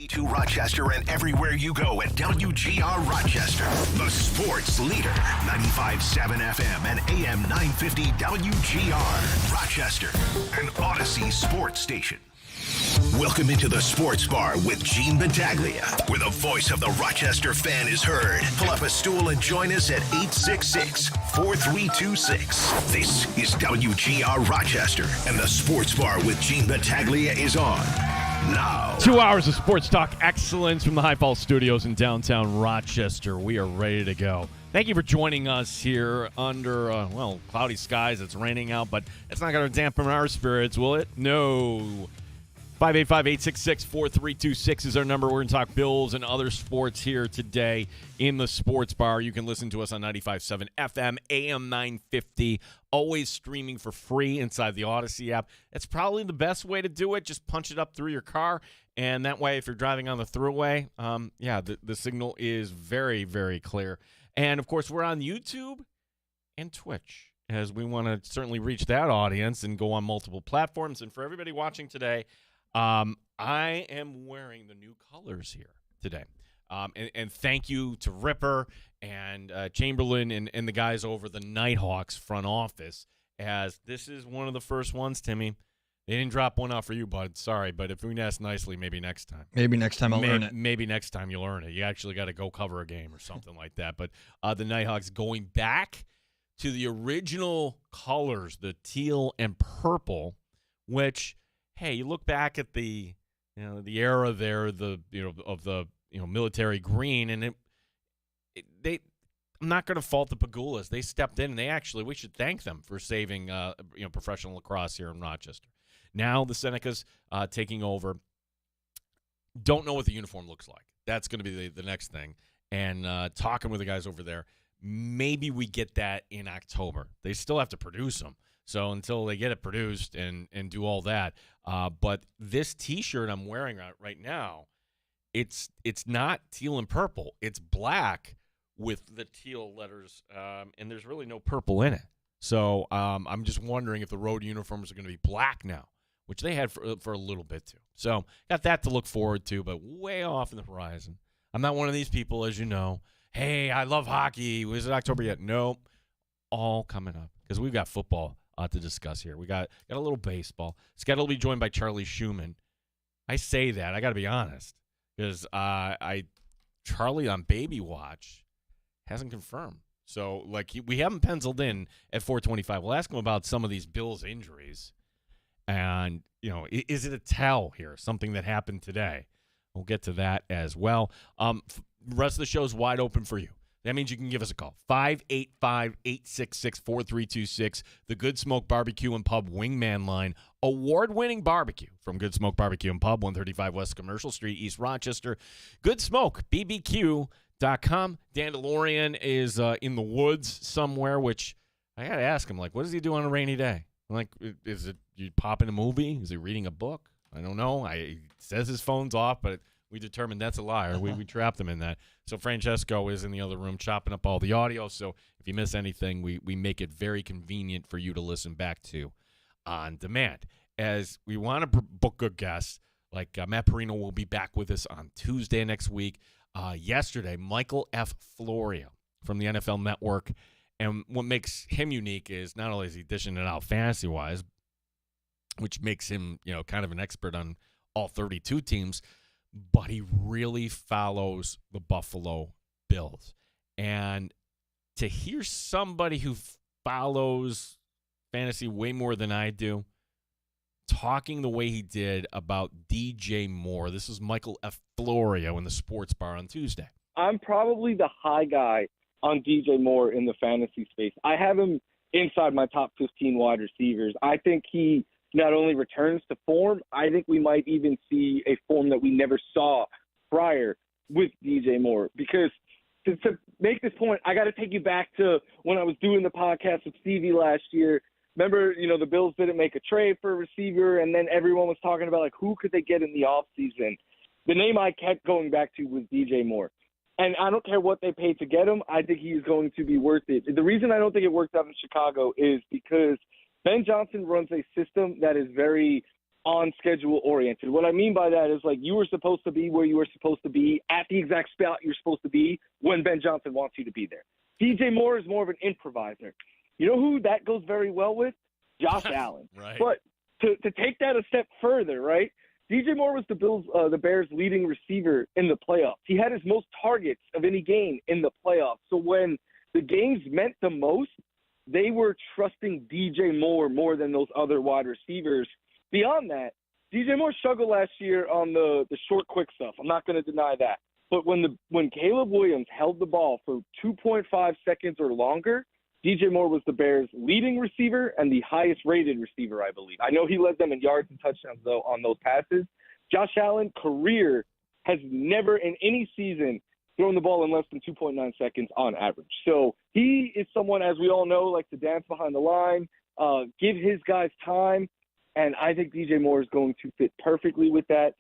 to Rochester and everywhere you go at WGR Rochester, the sports leader. 95.7 FM and AM 950 WGR Rochester, an Odyssey sports station. Welcome into the Sports Bar with Gene Battaglia, where the voice of the Rochester fan is heard. Pull up a stool and join us at 866-4326. This is WGR Rochester, and the Sports Bar with Gene Battaglia is on now. 2 hours of sports talk excellence from the High Fall Studios in downtown Rochester. We are ready to go. Thank you for joining us here under, cloudy skies. It's raining out, but it's not going to dampen our spirits, will it? No. 585-866-4326 is our number. We're going to talk Bills and other sports here today in the Sports Bar. You can listen to us on 95.7 FM, AM 950, always streaming for free inside the Odyssey app. That's probably the best way to do it. Just punch it up through your car, and that way if you're driving on the thruway, the signal is very, very clear. And, of course, we're on YouTube and Twitch, as we want to certainly reach that audience and go on multiple platforms. And for everybody watching today, I am wearing the new colors here today. And thank you to Ripper and Chamberlain and the guys over the Nighthawks front office, as this is one of the first ones, Timmy. They didn't drop one out for you, bud. Sorry, but if we ask nicely, maybe next time. Maybe next time I'll learn it. Maybe next time you'll learn it. You actually got to go cover a game or something like that. But the Nighthawks going back to the original colors, the teal and purple, which, hey, you look back at the era there, of the military green, and I'm not going to fault the Pagulas. They stepped in, and we should thank them for saving professional lacrosse here in Rochester. Now the Senecas taking over. Don't know what the uniform looks like. That's going to be the next thing. And talking with the guys over there, maybe we get that in October. They still have to produce them. So until they get it produced and do all that. But this T-shirt I'm wearing right now, it's not teal and purple. It's black with the teal letters, and there's really no purple in it. So I'm just wondering if the road uniforms are going to be black now, which they had for a little bit too. So got that to look forward to, but way off in the horizon. I'm not one of these people, as you know. Hey, I love hockey. Was it October yet? Nope. All coming up because we've got football to discuss here. We got a little baseball. Scheduled to be joined by Charlie Schumann. I say that. I got to be honest because Charlie on Baby Watch hasn't confirmed. So, we haven't penciled in at 4:25. We'll ask him about some of these Bills injuries. And, is it a tell here, something that happened today? We'll get to that as well. The rest of the show is wide open for you. That means you can give us a call, 585-866-4326, the Good Smoke Barbecue and Pub Wingman Line, award-winning barbecue from Good Smoke Barbecue and Pub, 135 West Commercial Street, East Rochester. Good Smoke, BBQ.com. Dan DeLorean is in the woods somewhere, which I got to ask him, what does he do on a rainy day? Is it you popping a movie? Is he reading a book? I don't know. He says his phone's off, but we determined that's a liar. We trapped him in that. So Francesco is in the other room chopping up all the audio. So if you miss anything, we make it very convenient for you to listen back to on demand. As we want to book good guests, like Matt Perino will be back with us on Tuesday next week. Yesterday, Michael F. Florio from the NFL Network. And what makes him unique is not only is he dishing it out fantasy-wise, which makes him, kind of an expert on all 32 teams, but he really follows the Buffalo Bills. And to hear somebody who follows fantasy way more than I do, talking the way he did about DJ Moore. This is Michael F. Florio in the Sports Bar on Tuesday. I'm probably the high guy on DJ Moore in the fantasy space. I have him inside my top 15 wide receivers. I think he not only returns to form, I think we might even see a form that we never saw prior with DJ Moore. Because to make this point, I got to take you back to when I was doing the podcast with Stevie last year. Remember, the Bills didn't make a trade for a receiver, and then everyone was talking about, who could they get in the offseason? The name I kept going back to was DJ Moore. And I don't care what they paid to get him. I think he's going to be worth it. The reason I don't think it worked out in Chicago is because Ben Johnson runs a system that is very on schedule oriented. What I mean by that is like you were supposed to be where you were supposed to be at the exact spot you're supposed to be when Ben Johnson wants you to be there. DJ Moore is more of an improviser. You know who that goes very well with? Josh Allen. Right. But to take that a step further, right? DJ Moore was the Bears' leading receiver in the playoffs. He had his most targets of any game in the playoffs. So when the games meant the most, they were trusting DJ Moore more than those other wide receivers. Beyond that, DJ Moore struggled last year on the short, quick stuff. I'm not going to deny that. But when Caleb Williams held the ball for 2.5 seconds or longer, DJ Moore was the Bears' leading receiver and the highest-rated receiver, I believe. I know he led them in yards and touchdowns, though, on those passes. Josh Allen, career, has never in any season thrown the ball in less than 2.9 seconds on average. So he is someone, as we all know, likes to dance behind the line, give his guys time, and I think DJ Moore is going to fit perfectly with that.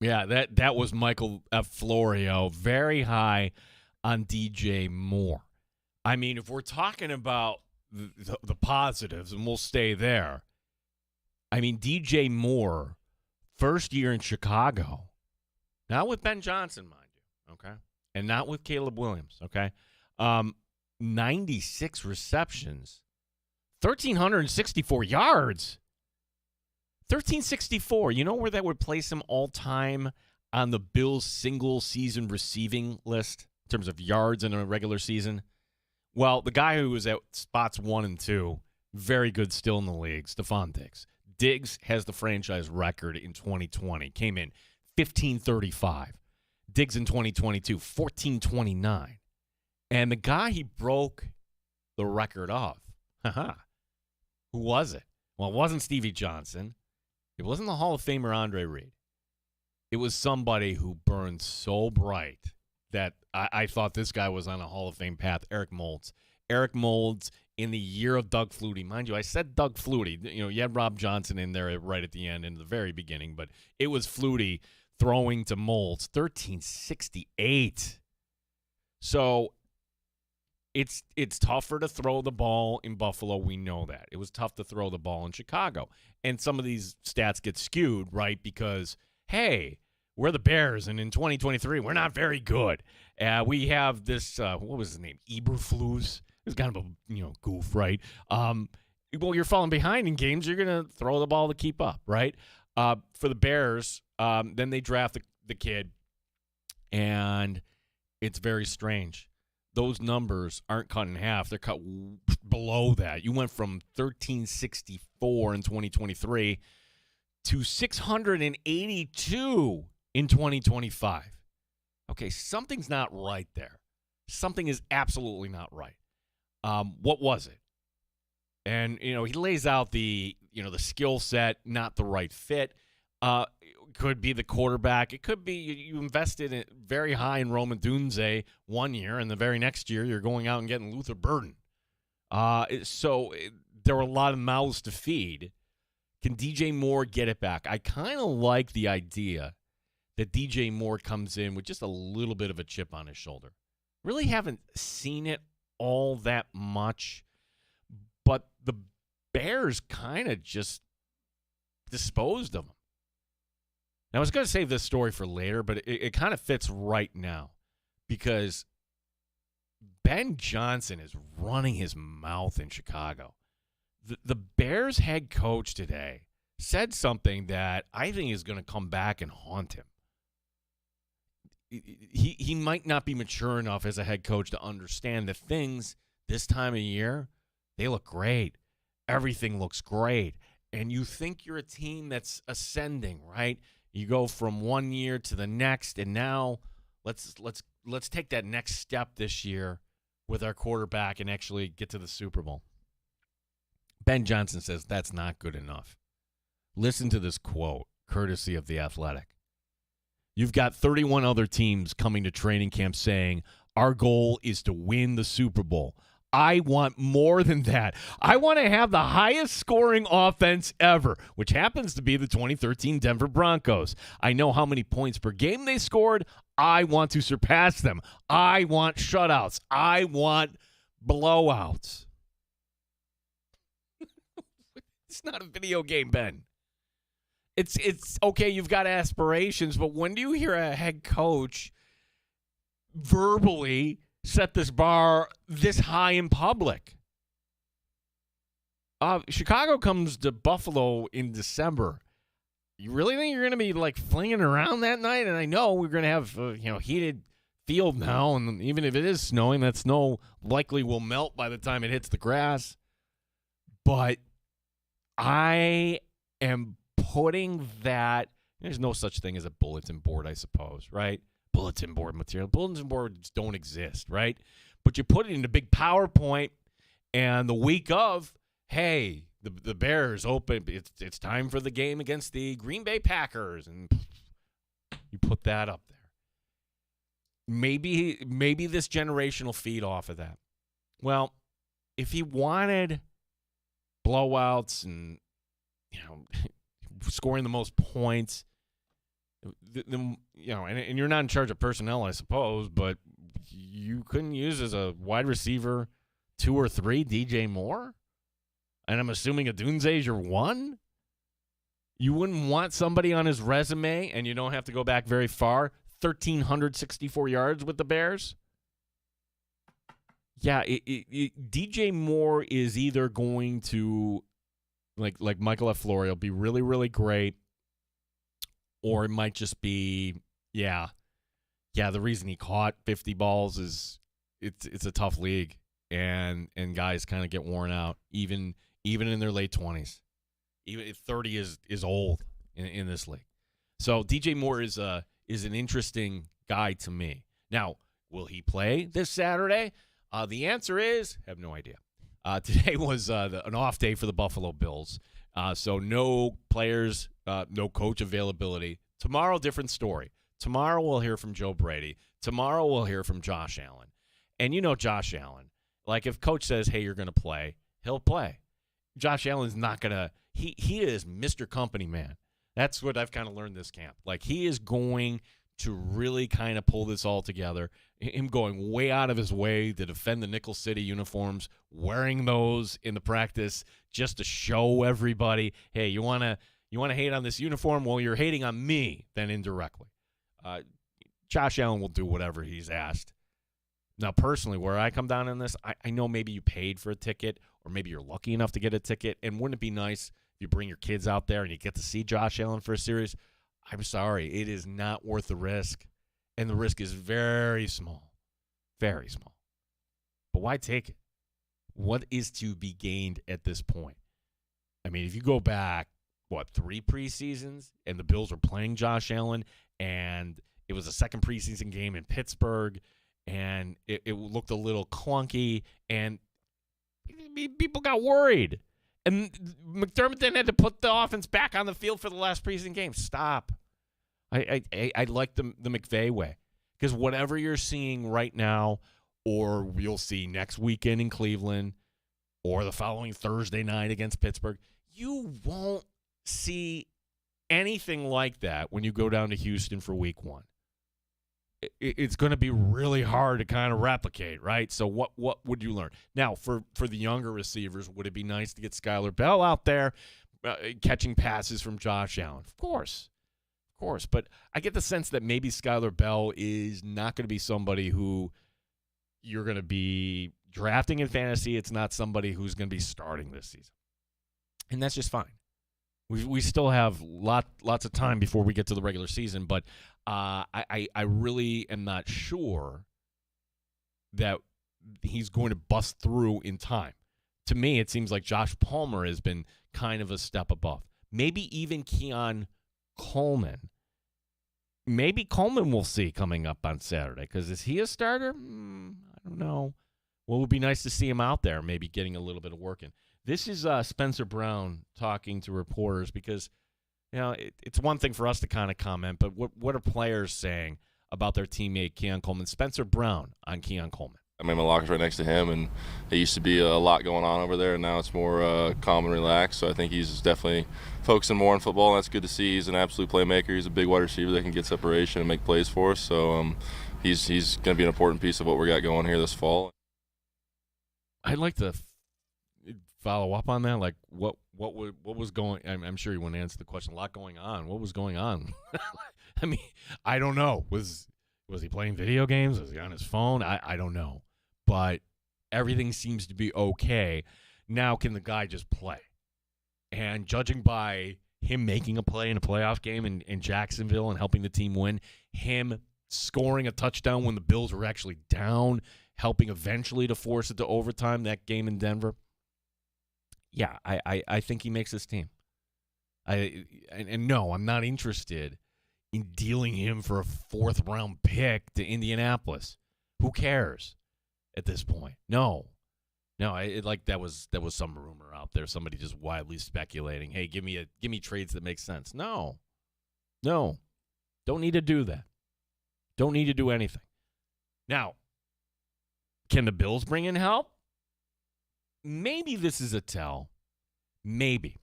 Yeah, that was Michael F. Florio, very high on DJ Moore. I mean, if we're talking about the positives, and we'll stay there, I mean, DJ Moore, first year in Chicago, not with Ben Johnson, mind you, okay, and not with Caleb Williams, okay, 96 receptions, 1,364 yards. 1,364. You know where that would place him all time on the Bills' single-season receiving list in terms of yards in a regular season? Well, the guy who was at spots 1 and 2, very good still in the league, Stephon Diggs. Diggs has the franchise record in 2020. Came in 1,535. Diggs in 2022, 1,429. And the guy he broke the record of, who was it? Well, it wasn't Stevie Johnson. It wasn't the Hall of Famer Andre Reed. It was somebody who burned so bright that I thought this guy was on a Hall of Fame path, Eric Moulds. Eric Moulds in the year of Doug Flutie. Mind you, I said Doug Flutie. You know, you had Rob Johnson in there right at the end, in the very beginning, but it was Flutie throwing to Moulds, 1,368. So it's tougher to throw the ball in Buffalo. We know that. It was tough to throw the ball in Chicago. And some of these stats get skewed, right? Because, hey, we're the Bears, and in 2023, we're not very good. We have this, what was his name? Eberflus. It was kind of a goof, right? Well, you're falling behind in games. You're going to throw the ball to keep up, right? For the Bears, then they draft the kid, and it's very strange. Those numbers aren't cut in half. They're cut below that. You went from 1,364 in 2023 to 682 in 2025. Okay, something's not right there. Something is absolutely not right. What was it? And, he lays out the skill set, not the right fit. It could be the quarterback. It could be you invested very high in Roman Dunze one year, and the very next year you're going out and getting Luther Burden. So there were a lot of mouths to feed. Can DJ Moore get it back? I kind of like the idea that DJ Moore comes in with just a little bit of a chip on his shoulder. Really haven't seen it all that much, but the Bears kind of just disposed of him. Now, I was going to save this story for later, but it kind of fits right now because Ben Johnson is running his mouth in Chicago. The Bears head coach today said something that I think is going to come back and haunt him. He might not be mature enough as a head coach to understand that things this time of year, they look great. Everything looks great. And you think you're a team that's ascending, right? You go from one year to the next, and now let's take that next step this year with our quarterback and actually get to the Super Bowl. Ben Johnson says that's not good enough. Listen to this quote, courtesy of The Athletic. You've got 31 other teams coming to training camp saying, our goal is to win the Super Bowl. I want more than that. I want to have the highest scoring offense ever, which happens to be the 2013 Denver Broncos. I know how many points per game they scored. I want to surpass them. I want shutouts. I want blowouts. It's not a video game, Ben. It's okay, you've got aspirations, but when do you hear a head coach verbally set this bar this high in public? Chicago comes to Buffalo in December. You really think you're going to be like flinging around that night? And I know we're going to have heated field now, and even if it is snowing, that snow likely will melt by the time it hits the grass. But I am putting that. There's no such thing as a bulletin board, I suppose, right? Bulletin board material. Bulletin boards don't exist, right? But you put it in a big PowerPoint, and the week of, hey, the Bears open. It's time for the game against the Green Bay Packers, and you put that up there. Maybe this generation will feed off of that. Well, if he wanted blowouts and scoring the most points, and you're not in charge of personnel, I suppose, but you couldn't use as a wide receiver 2 or 3 DJ Moore? And I'm assuming Odunze is your 1? You wouldn't want somebody on his resume, and you don't have to go back very far, 1,364 yards with the Bears? Yeah, DJ Moore is either going to, like Michael F. Florio, be really, really great, or it might just be, the reason he caught 50 balls is it's a tough league, and guys kind of get worn out, even in their late 20s. Even 30 is old in this league. So DJ Moore is an interesting guy to me. Now, will he play this Saturday? The answer is, I have no idea. Today was an off day for the Buffalo Bills. So no players, no coach availability. Tomorrow, different story. Tomorrow we'll hear from Joe Brady. Tomorrow we'll hear from Josh Allen. And you know Josh Allen. Like if coach says, hey, you're going to play, he'll play. Josh Allen's not going to – he is Mr. Company Man. That's what I've kind of learned this camp. Like he is going to really kind of pull this all together. Him going way out of his way to defend the Nickel City uniforms, wearing those in the practice just to show everybody, hey, you want to hate on this uniform? Well, you're hating on me then indirectly. Josh Allen will do whatever he's asked. Now, personally, where I come down on this, I know maybe you paid for a ticket or maybe you're lucky enough to get a ticket, and wouldn't it be nice if you bring your kids out there and you get to see Josh Allen for a series? I'm sorry, it is not worth the risk, and the risk is very small, very small. But why take it? What is to be gained at this point? I mean, if you go back, 3 preseasons, and the Bills were playing Josh Allen, and it was a second preseason game in Pittsburgh, and it looked a little clunky, and people got worried. And McDermott then had to put the offense back on the field for the last preseason game. Stop. I like the McVay way. Because whatever you're seeing right now, or you'll see next weekend in Cleveland, or the following Thursday night against Pittsburgh, you won't see anything like that when you go down to Houston for week 1. It's going to be really hard to kind of replicate, right? So what would you learn? Now, for the younger receivers, would it be nice to get Skylar Bell out there catching passes from Josh Allen? Of course. But I get the sense that maybe Skylar Bell is not going to be somebody who you're going to be drafting in fantasy. It's not somebody who's going to be starting this season. And that's just fine. We still have lots of time before we get to the regular season, but I really am not sure that he's going to bust through in time. To me, it seems like Josh Palmer has been kind of a step above. Maybe even Keon Coleman. Maybe Coleman we'll see coming up on Saturday, because is he a starter? I don't know. Well, it would be nice to see him out there, maybe getting a little bit of work in. This is Spencer Brown talking to reporters, because it's one thing for us to kind of comment, but what are players saying about their teammate Keon Coleman? Spencer Brown on Keon Coleman. I mean, my locker's right next to him, and it used to be a lot going on over there, and now it's more calm and relaxed. So I think he's definitely focusing more on football, and that's good to see. He's an absolute playmaker. He's a big wide receiver that can get separation and make plays for us. So he's going to be an important piece of what we got going here this fall. I'd like to follow up on that. Like, what what was going? I'm sure you wouldn't answer the question. A lot going on. What was going on? I mean, I don't know. Was he playing video games? Was he on his phone? I don't know. But everything seems to be okay. Now, can the guy just play? And judging by him making a play in a playoff game in Jacksonville and helping the team win, him scoring a touchdown when the Bills were actually down, helping eventually to force it to overtime, that game in Denver. Yeah, I think he makes this team. And no, I'm not interested in dealing him for a 4th-round pick to Indianapolis. Who cares at this point? No, that was some rumor out there. Somebody just widely speculating. Hey, give me trades that make sense. No, don't need to do that. Don't need to do anything. Now, can the Bills bring in help? Maybe this is a tell. Maybe.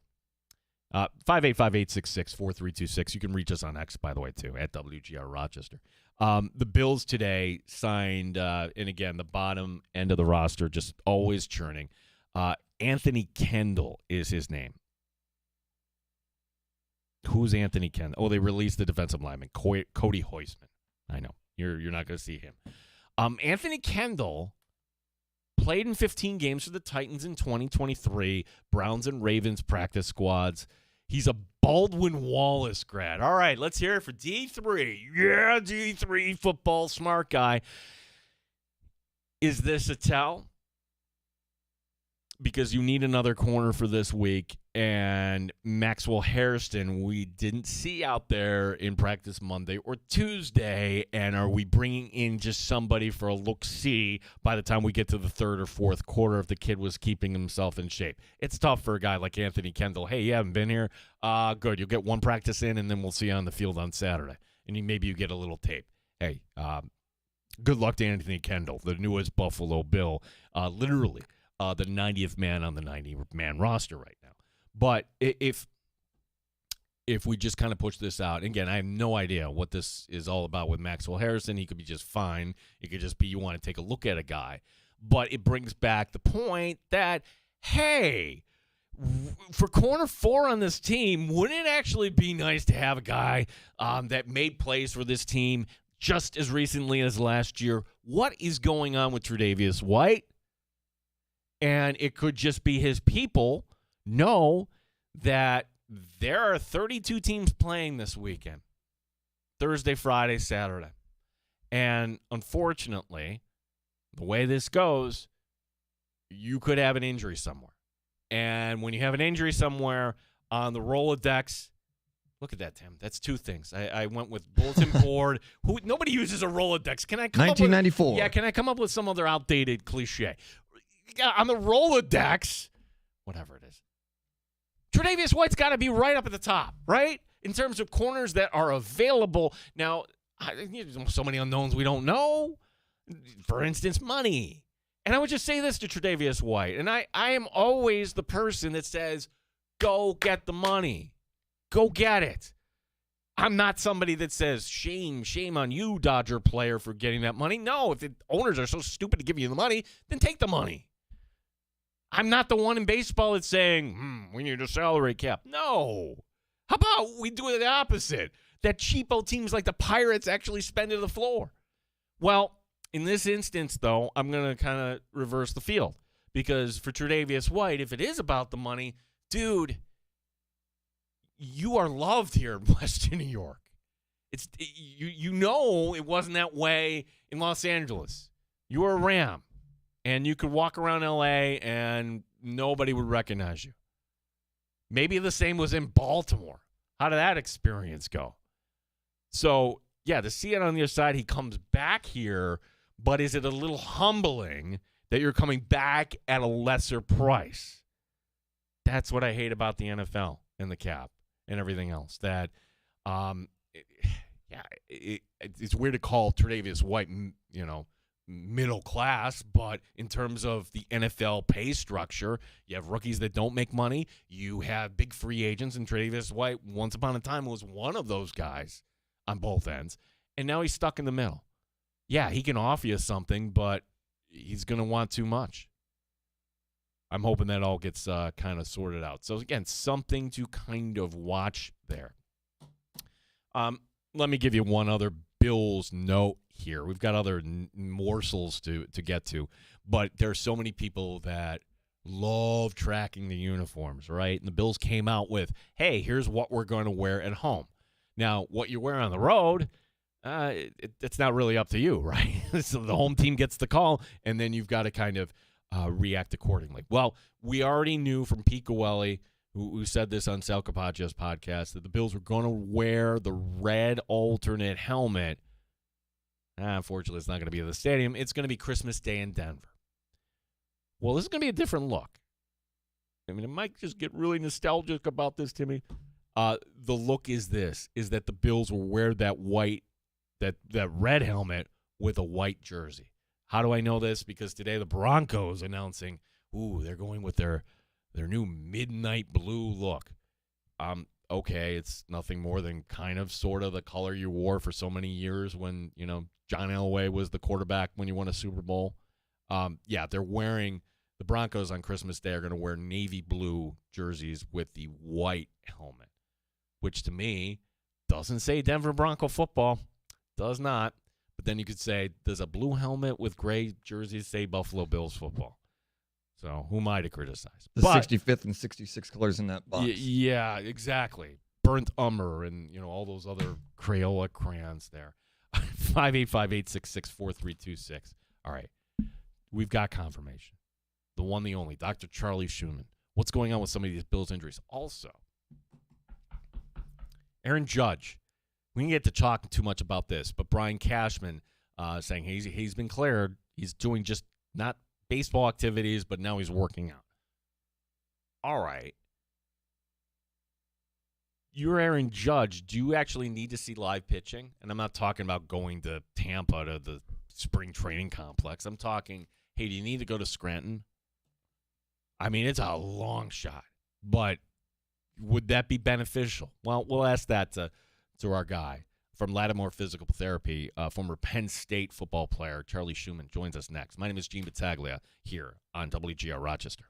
585-866-4326. You can reach us on X, by the way, too, at WGR Rochester. The Bills today signed, and again, the bottom end of the roster, just always churning. Anthony Kendall is his name. Who's Anthony Kendall? Oh, they released the defensive lineman, Cody Hoisman. I know. You're not going to see him. Anthony Kendall played in 15 games for the Titans in 2023, Browns and Ravens practice squads. He's a Baldwin Wallace grad. All right, let's hear it for D3. Yeah, D3 football, smart guy. Is this a tell? Because you need another corner for this week, and Maxwell Hairston we didn't see out there in practice Monday or Tuesday, and are we bringing in just somebody for a look-see by the time we get to the 3rd or 4th quarter if the kid was keeping himself in shape? It's tough for a guy like Anthony Kendall. Hey, you haven't been here? Good. You'll get one practice in, and then we'll see you on the field on Saturday, and maybe you get a little tape. Hey, good luck to Anthony Kendall, the newest Buffalo Bill, literally. The 90th man on the 90-man roster right now. But if we just kind of push this out, again, I have no idea what this is all about with Maxwell Harrison. He could be just fine. It could just be you want to take a look at a guy. But it brings back the point that, hey, for corner 4 on this team, wouldn't it actually be nice to have a guy that made plays for this team just as recently as last year? What is going on with Tre'Davious White? And it could just be his people know that there are 32 teams playing this weekend, Thursday, Friday, Saturday. And unfortunately, the way this goes, you could have an injury somewhere. And when you have an injury somewhere on the Rolodex, look at that, Tim. That's 2 things. I went with bulletin board. Nobody uses a Rolodex. Can I come 1994. Can I come up with some other outdated cliche? On the Rolodex, whatever it is, Tre'Davious White's got to be right up at the top, right? In terms of corners that are available. Now, so many unknowns we don't know. For instance, money. And I would just say this to Tre'Davious White, and I am always the person that says, go get the money. Go get it. I'm not somebody that says, shame on you, Dodger player, for getting that money. No, if the owners are so stupid to give you the money, then take the money. I'm not the one in baseball that's saying, we need a salary cap. No. How about we do it the opposite? That cheapo teams like the Pirates actually spend to the floor. Well, in this instance, though, I'm going to kind of reverse the field. Because for Tre'Davious White, if it is about the money, dude, you are loved here in Western New York. It's you know it wasn't that way in Los Angeles. You were a Ram, and you could walk around L.A. and nobody would recognize you. Maybe the same was in Baltimore. How did that experience go? So, yeah, to see it on the other side, he comes back here, but is it a little humbling that you're coming back at a lesser price? That's what I hate about the NFL and the cap and everything else. That, it's weird to call Tre'Davious White, middle class, but in terms of the NFL pay structure, you have rookies that don't make money. You have big free agents, and Tre'Davious White, once upon a time, was one of those guys on both ends, and now he's stuck in the middle. Yeah, he can offer you something, but he's going to want too much. I'm hoping that all gets kind of sorted out. So, again, something to kind of watch there. Let me give you one other Bills note here. We've got other morsels to get to, but there's so many people that love tracking the uniforms, right? And the Bills came out with, hey, here's what we're going to wear at home. Now, what you wear on the road, it's not really up to you, right? So the home team gets the call, and then you've got to kind of react accordingly. Well, we already knew from Pete Goelli, who said this on Sal Capacio's podcast, that the Bills were going to wear the red alternate helmet. Unfortunately, it's not going to be at the stadium. It's going to be Christmas Day in Denver. Well, this is going to be a different look. I mean, it might just get really nostalgic about this, Timmy. The look is that the Bills will wear that red helmet with a white jersey. How do I know this? Because today the Broncos announcing, they're going with their new midnight blue look. Okay, it's nothing more than kind of sort of the color you wore for so many years when, John Elway was the quarterback when you won a Super Bowl. They're wearing the Broncos on Christmas Day are going to wear navy blue jerseys with the white helmet, which to me doesn't say Denver Bronco football. Does not. But then you could say, does a blue helmet with gray jerseys say Buffalo Bills football? So who am I to criticize? The 65th and 66 colors in that box. Yeah, exactly. Burnt umber and, all those other Crayola crayons there. 585-866-4326. All right. We've got confirmation. The one, the only, Dr. Charlie Schumann. What's going on with some of these Bills injuries? Also, Aaron Judge. We didn't get to talk too much about this, but Brian Cashman saying he's been cleared. He's doing just not baseball activities, but now he's working out. All right. You're Aaron Judge. Do you actually need to see live pitching? And I'm not talking about going to Tampa to the spring training complex. I'm talking, hey, do you need to go to Scranton? I mean, it's a long shot, but would that be beneficial? Well, we'll ask that to our guy from Lattimore Physical Therapy, former Penn State football player, Charlie Schumann, joins us next. My name is Gene Battaglia here on WGR Rochester.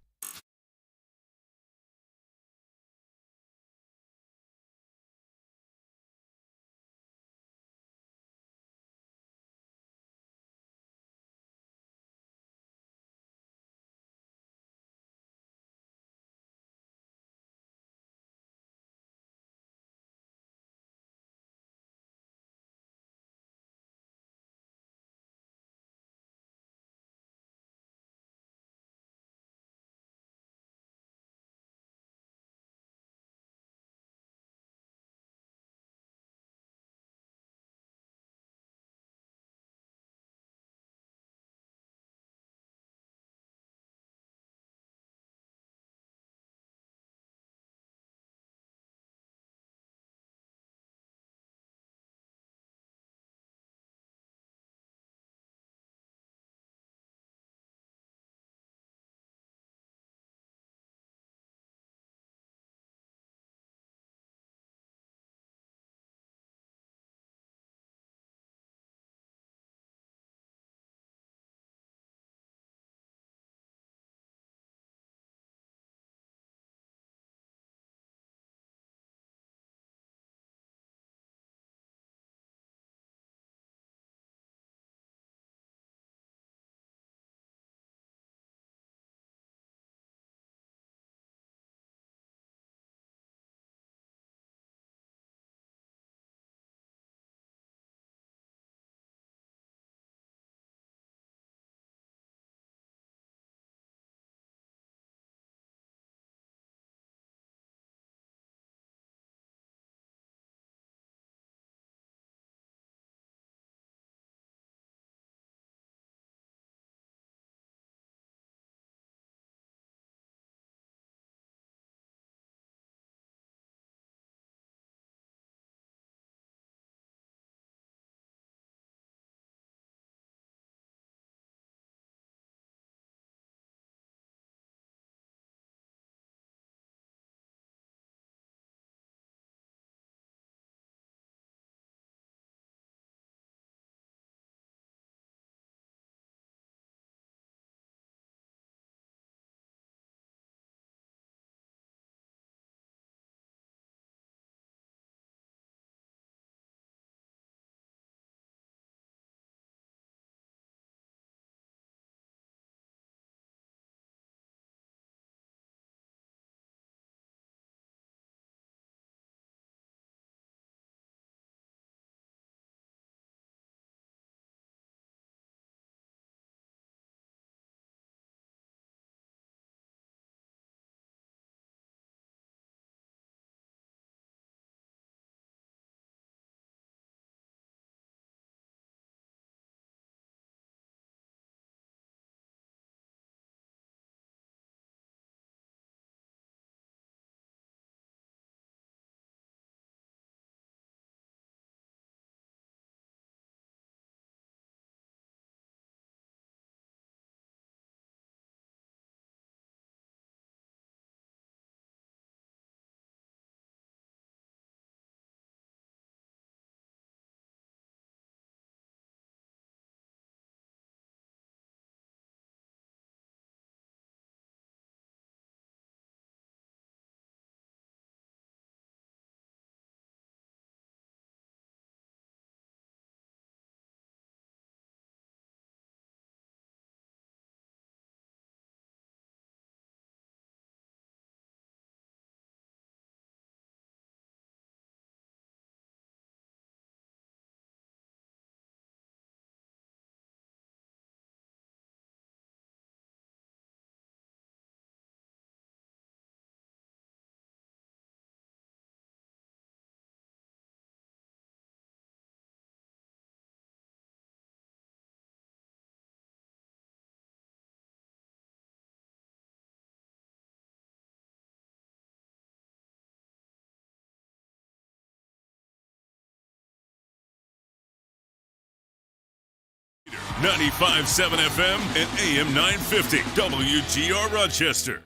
95.7 FM and AM 950 WGR Rochester.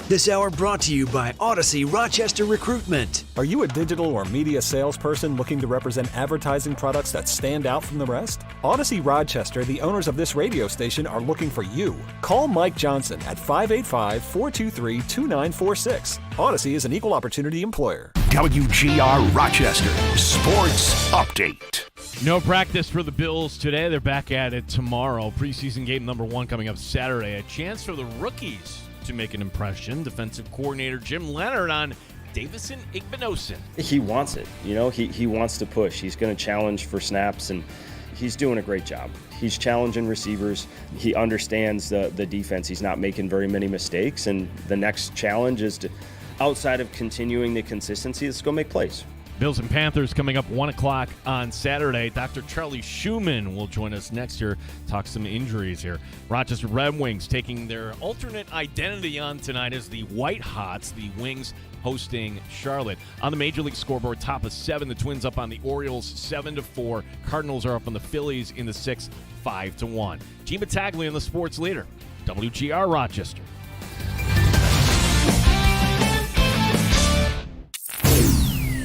This hour brought to you by Odyssey Rochester Recruitment. Are you a digital or media salesperson looking to represent advertising products that stand out from the rest? Odyssey Rochester, the owners of this radio station, are looking for you. Call Mike Johnson at 585-423-2946. Odyssey is an equal opportunity employer. WGR Rochester Sports Update. No practice for the Bills today. They're back at it tomorrow. Preseason game number 1 coming up Saturday. A chance for the rookies to make an impression. Defensive coordinator Jim Leonard on Davison Igbinosun. He wants it. He wants to push. He's going to challenge for snaps, and he's doing a great job. He's challenging receivers. He understands the defense. He's not making very many mistakes, and the next challenge is to, outside of continuing the consistency, let's go make plays. Bills and Panthers coming up 1 o'clock on Saturday. Dr. Charlie Schumann will join us next year, talk some injuries here. Rochester Red Wings taking their alternate identity on tonight as the White Hots, the Wings hosting Charlotte. On the Major League scoreboard, top of 7, the Twins up on the Orioles 7-4. Cardinals are up on the Phillies in the 6th, 5-1. Gene Battaglia in the sports leader, WGR Rochester.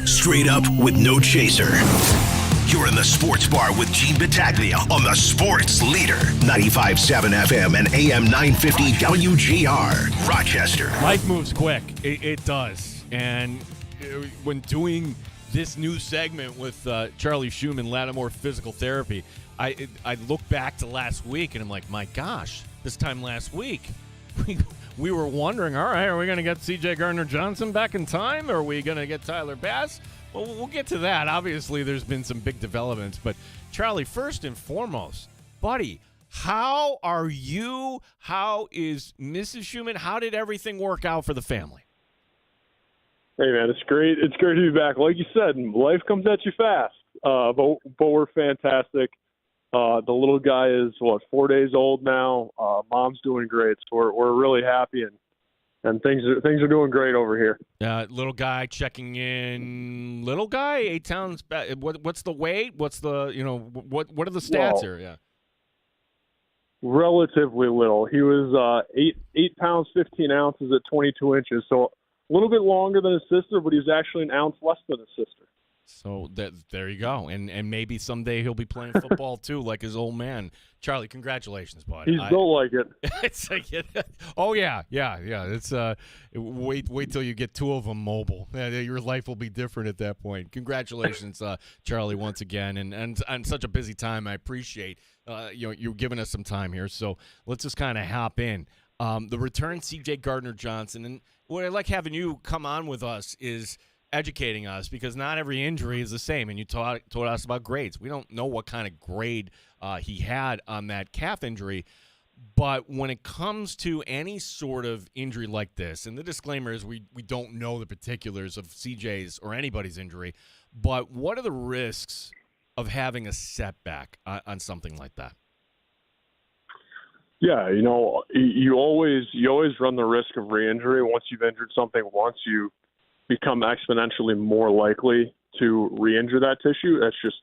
Straight up with no chaser. You're in the Sports Bar with Gene Battaglia on the Sports Leader. 95.7 FM and AM 950 WGR Rochester. Life moves quick. It does. And when doing this new segment with Charlie Schumann, Lattimore Physical Therapy, I look back to last week and I'm like, my gosh, this time last week, we were wondering, all right, are we going to get C.J. Gardner-Johnson back in time? Or are we going to get Tyler Bass? Well, we'll get to that. Obviously, there's been some big developments. But, Charlie, first and foremost, buddy, how are you? How is Mrs. Schumann? How did everything work out for the family? Hey, man, it's great. It's great to be back. Like you said, life comes at you fast, but we're fantastic. The little guy is, 4 days old now. Mom's doing great, so we're really happy, and things are doing great over here. Little guy checking in. Little guy, 8 pounds. What's the weight? What's the what are the stats here? Yeah, relatively little. He was 8 pounds 15 ounces at 22 inches, so a little bit longer than his sister, but he's actually an ounce less than his sister. So there you go, and maybe someday he'll be playing football too, like his old man. Charlie, congratulations, bud. He's built like it. It's like, oh yeah. It's wait till you get 2 of them mobile. Your life will be different at that point. Congratulations, Charlie, once again, and on such a busy time. I appreciate you giving us some time here. So let's just kind of hop in. The return, C.J. Gardner-Johnson, and what I like having you come on with us is educating us, because not every injury is the same. And you told us about grades. We don't know what kind of grade he had on that calf injury. But when it comes to any sort of injury like this, and the disclaimer is we don't know the particulars of CJ's or anybody's injury, but what are the risks of having a setback on something like that? Yeah, you always run the risk of re-injury. Once you've injured something once, you become exponentially more likely to re-injure that tissue. That's just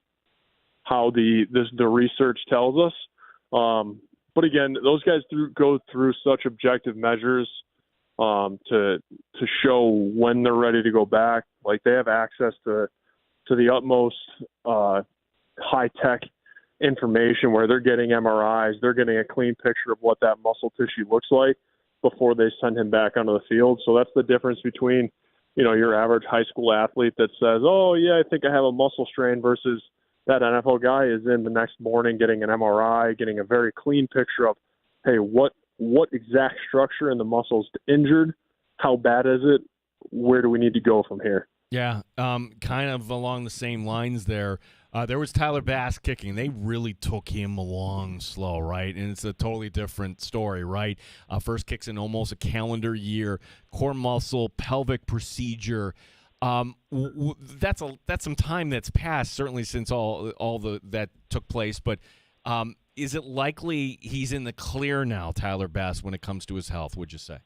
how the research tells us. But again, those guys go through such objective measures to show when they're ready to go back. Like, they have access to the utmost high-tech information where they're getting MRIs, they're getting a clean picture of what that muscle tissue looks like before they send him back onto the field. So that's the difference between your average high school athlete that says, oh, yeah, I think I have a muscle strain, versus that NFL guy is in the next morning getting an MRI, getting a very clean picture of, hey, what exact structure in the muscle is injured? How bad is it? Where do we need to go from here? Yeah, kind of along the same lines there. There was Tyler Bass kicking. They really took him along slow, right? And it's a totally different story, right? First kicks in almost a calendar year, core muscle, pelvic procedure. That's some time that's passed, certainly since all that took place. But is it likely he's in the clear now, Tyler Bass, when it comes to his health, would you say?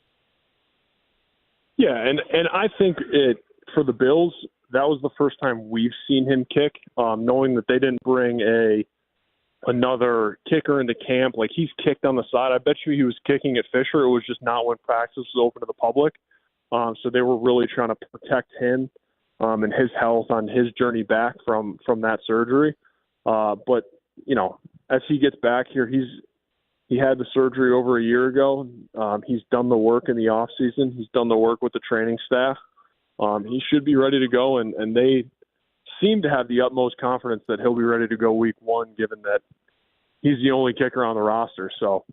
Yeah, and I think for the Bills, that was the first time we've seen him kick, knowing that they didn't bring a another kicker into camp. Like, he's kicked on the side. I bet you he was kicking at Fisher. It was just not when practice was open to the public. So they were really trying to protect him and his health on his journey back from that surgery. But, you know, as he gets back here, he had the surgery over a year ago. He's done the work in the off season. He's done the work with the training staff. He should be ready to go, and they seem to have the utmost confidence that he'll be ready to go week one, given that he's the only kicker on the roster. So,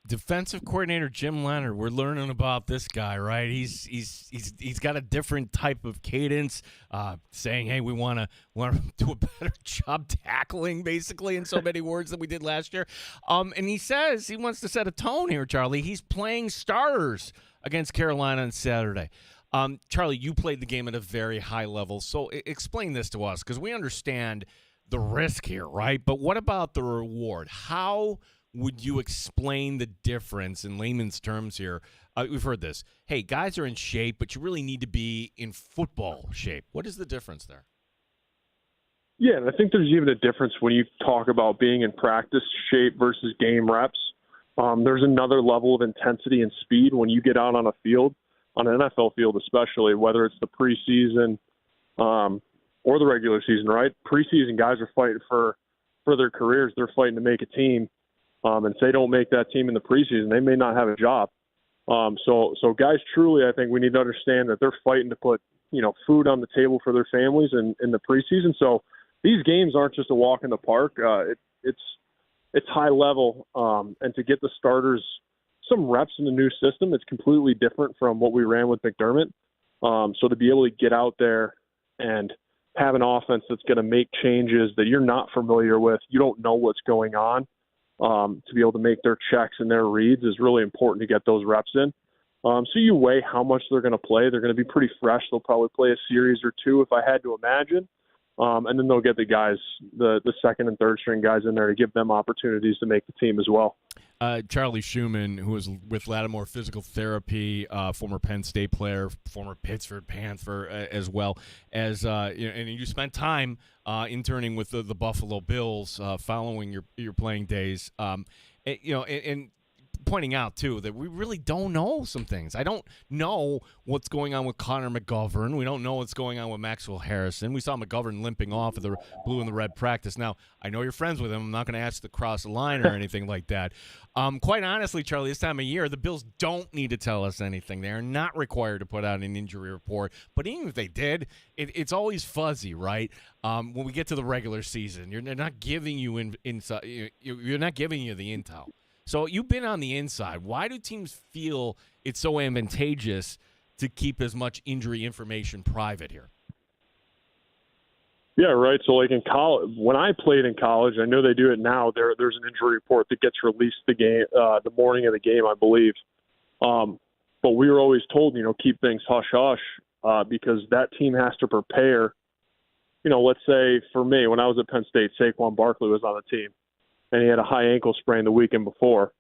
defensive coordinator Jim Leonard, we're learning about this guy, right? He's got a different type of cadence, saying, "Hey, we want to do a better job tackling," basically, in so many words than we did last year. And he says he wants to set a tone here, Charlie. He's playing starters against Carolina on Saturday. Charlie, you played the game at a very high level, so explain this to us, because we understand the risk here, right? But what about the reward? How would you explain the difference in layman's terms here? We've heard this. Hey, guys are in shape, but you really need to be in football shape. What is the difference there? Yeah, and I think there's even a difference when you talk about being in practice shape versus game reps. There's another level of intensity and speed when you get out on a field, on an NFL field especially, whether it's the preseason or the regular season, right? Preseason guys are fighting for their careers. They're fighting to make a team. And if they don't make that team in the preseason, they may not have a job. So guys, truly, I think we need to understand that they're fighting to put, you know, food on the table for their families in the preseason. So these games aren't just a walk in the park. It's high level. And to get the starters some reps in the new system, it's completely different from what we ran with McDermott. So to be able to get out there and have an offense that's going to make changes that you're not familiar with, you don't know what's going on, to be able to make their checks and their reads is really important to get those reps in. So you weigh how much they're going to play. They're going to be pretty fresh. They'll probably play a series or two, if I had to imagine. And then they'll get the guys, the second and third string guys in there to give them opportunities to make the team as well. Charlie Schumann, who was with Lattimore Physical Therapy, former Penn State player, former Pittsburgh Panther, as well as and you spent time interning with the Buffalo Bills following your playing days. And pointing out too that we really don't know some things. I don't know what's going on with Connor McGovern. We don't know what's going on with Maxwell Harrison. We saw McGovern limping off of the blue and the red practice. Now, I know you're friends with him. I'm not going to ask to cross the line or anything like that. Quite honestly, Charlie, this time of year, the Bills don't need to tell us anything. They are not required to put out an injury report. But even if they did, it's always fuzzy, right? When we get to the regular season, they're not giving you you're not giving you the intel. So you've been on the inside. Why do teams feel it's so advantageous to keep as much injury information private here? Yeah, right. So like in college, when I played in college, I know they do it now. There's an injury report that gets released the morning of the game, I believe. But we were always told, keep things hush hush because that team has to prepare. Let's say for me, when I was at Penn State, Saquon Barkley was on the team. And he had a high ankle sprain the weekend before.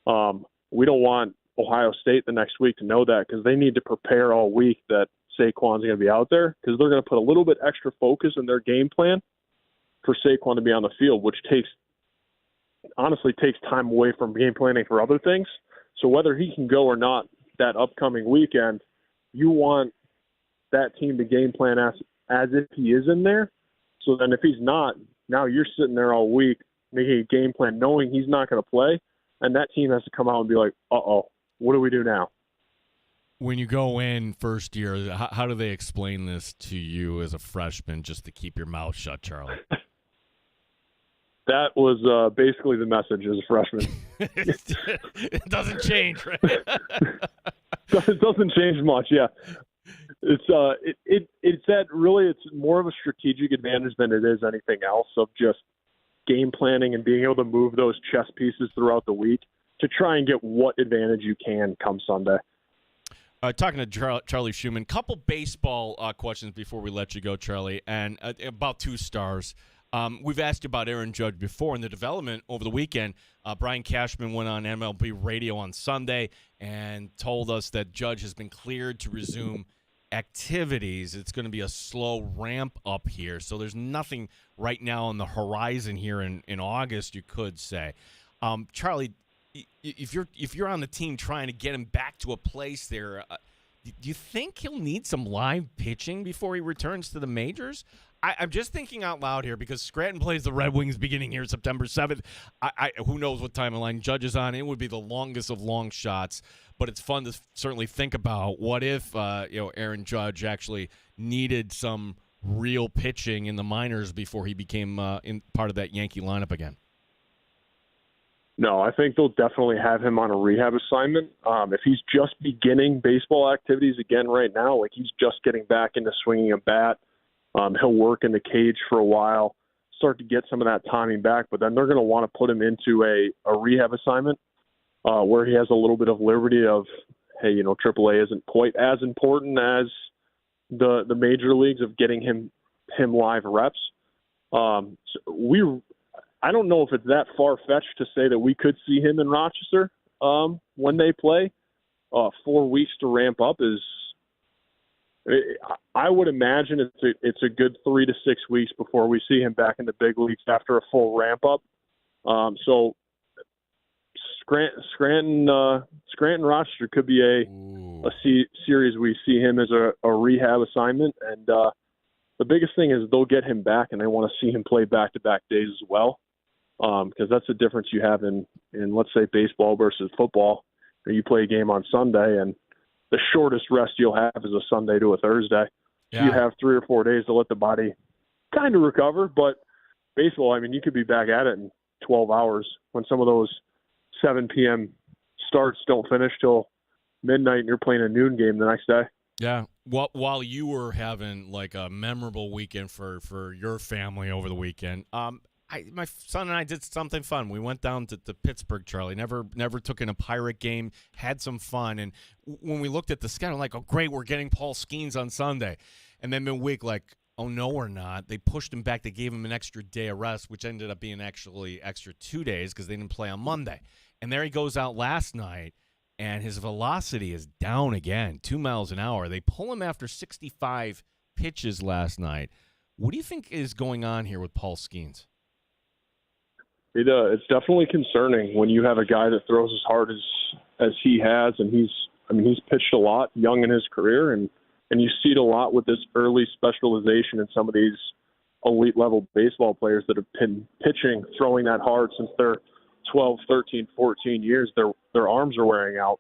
We don't want Ohio State the next week to know that because they need to prepare all week that Saquon's going to be out there because they're going to put a little bit extra focus in their game plan for Saquon to be on the field, which honestly takes time away from game planning for other things. So whether he can go or not that upcoming weekend, you want that team to game plan as if he is in there. So then if he's not, now you're sitting there all week making a game plan knowing he's not going to play, and that team has to come out and be like, uh-oh, what do we do now? When you go in first year, how do they explain this to you as a freshman just to keep your mouth shut, Charlie? That was basically the message as a freshman. It doesn't change, right? It doesn't change much, yeah. It's that really it's more of a strategic advantage than it is anything else of just game planning and being able to move those chess pieces throughout the week to try and get what advantage you can come Sunday. Talking to Charlie Schumann, couple baseball questions before we let you go, Charlie, and about two stars. We've asked you about Aaron Judge before in the development over the weekend. Brian Cashman went on MLB radio on Sunday and told us that Judge has been cleared to resume activities, it's going to be a slow ramp up here. So there's nothing right now on the horizon here in August, you could say. Charlie, if you're on the team trying to get him back to a place there, do you think he'll need some live pitching before he returns to the majors? I'm just thinking out loud here because Scranton plays the Red Wings beginning here September 7th. Who knows what timeline Judge is on? It would be the longest of long shots, but it's fun to certainly think about. What if Aaron Judge actually needed some real pitching in the minors before he became in part of that Yankee lineup again? No, I think they'll definitely have him on a rehab assignment. If he's just beginning baseball activities again right now, like he's just getting back into swinging a bat, he'll work in the cage for a while, start to get some of that timing back, but then they're going to want to put him into a rehab assignment where he has a little bit of liberty of, hey, AAA isn't quite as important as the major leagues of getting him live reps. I don't know if it's that far-fetched to say that we could see him in Rochester when they play. 4 weeks to ramp up is – I would imagine it's a good 3 to 6 weeks before we see him back in the big leagues after a full ramp-up. So Scranton Rochester could be a series we see him as a rehab assignment. And the biggest thing is they'll get him back, and they want to see him play back-to-back days as well. Because that's the difference you have in let's say baseball versus football. You play a game on Sunday, and the shortest rest you'll have is a Sunday to a Thursday. Yeah. You have 3 or 4 days to let the body kind of recover. But baseball, I mean, you could be back at it in 12 hours when some of those 7 p.m. starts don't finish till midnight, and you're playing a noon game the next day. Yeah. While you were having like a memorable weekend for your family over the weekend, my son and I did something fun. We went down to Pittsburgh, Charlie. Never took in a Pirate game, had some fun. And when we looked at the schedule, like, oh, great, we're getting Paul Skeens on Sunday. And then midweek, like, oh, no, we're not. They pushed him back. They gave him an extra day of rest, which ended up being actually extra 2 days because they didn't play on Monday. And there he goes out last night, and his velocity is down again, 2 miles an hour. They pull him after 65 pitches last night. What do you think is going on here with Paul Skeens? It's definitely concerning when you have a guy that throws as hard as he has, and he's pitched a lot young in his career, and you see it a lot with this early specialization in some of these elite level baseball players that have been pitching, throwing that hard since they're 12, 13, 14 years. Their arms are wearing out.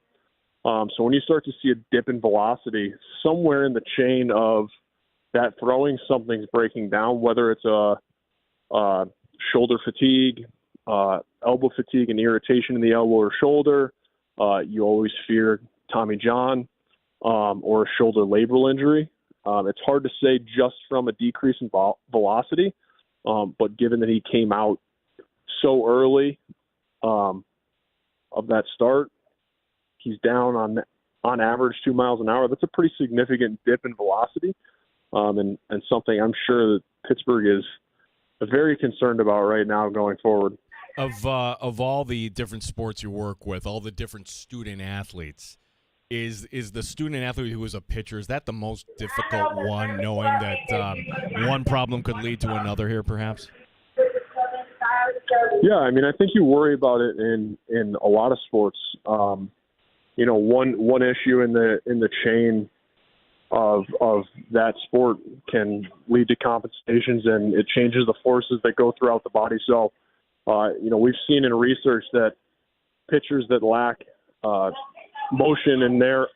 So when you start to see a dip in velocity somewhere in the chain of that throwing, something's breaking down, whether it's a shoulder fatigue, elbow fatigue and irritation in the elbow or shoulder. You always fear Tommy John or a shoulder labral injury. It's hard to say just from a decrease in velocity, but given that he came out so early of that start, he's down on average 2 miles an hour. That's a pretty significant dip in velocity, and something I'm sure that Pittsburgh is very concerned about right now going forward. Of all the different sports you work with, all the different student athletes, is the student athlete who is a pitcher, is that the most difficult one, knowing that one problem could lead to another here, perhaps? Yeah, I mean, I think you worry about it in a lot of sports. One issue in the chain of that sport can lead to compensations, and it changes the forces that go throughout the body. So, we've seen in research that pitchers that lack motion in their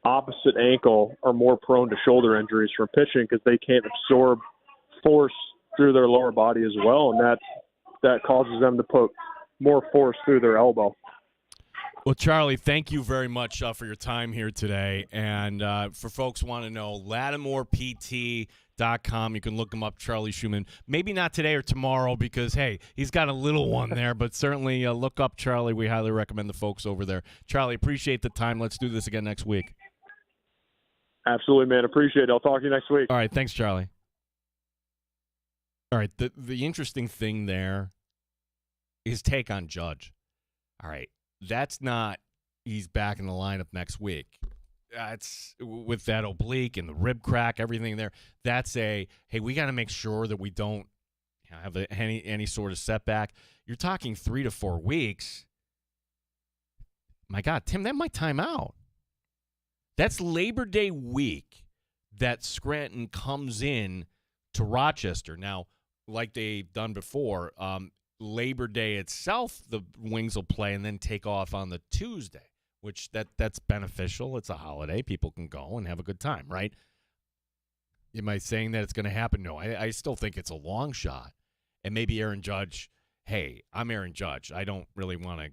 opposite ankle are more prone to shoulder injuries from pitching because they can't absorb force through their lower body as well, and that causes them to put more force through their elbow. Well, Charlie, thank you very much for your time here today. And for folks who want to know, LattimorePT.com. You can look him up, Charlie Schumann. Maybe not today or tomorrow because, hey, he's got a little one there, but certainly look up Charlie. We highly recommend the folks over there. Charlie, appreciate the time. Let's do this again next week. Absolutely, man. Appreciate it. I'll talk to you next week. All right. Thanks, Charlie. All right. The interesting thing there is take on Judge. All right. That's not he's back in the lineup next week. it's with that oblique and the rib crack, everything there. That's hey, we got to make sure that we don't have any sort of setback. You're talking 3 to 4 weeks. My God, Tim, that might time out. That's Labor Day week that Scranton comes in to Rochester. Now, like they've done before, Labor Day itself, the Wings will play and then take off on the Tuesday, which that's beneficial. It's a holiday. People can go and have a good time, right? Am I saying that it's going to happen? No, I still think it's a long shot. And maybe Aaron Judge, hey, I'm Aaron Judge. I don't really want to,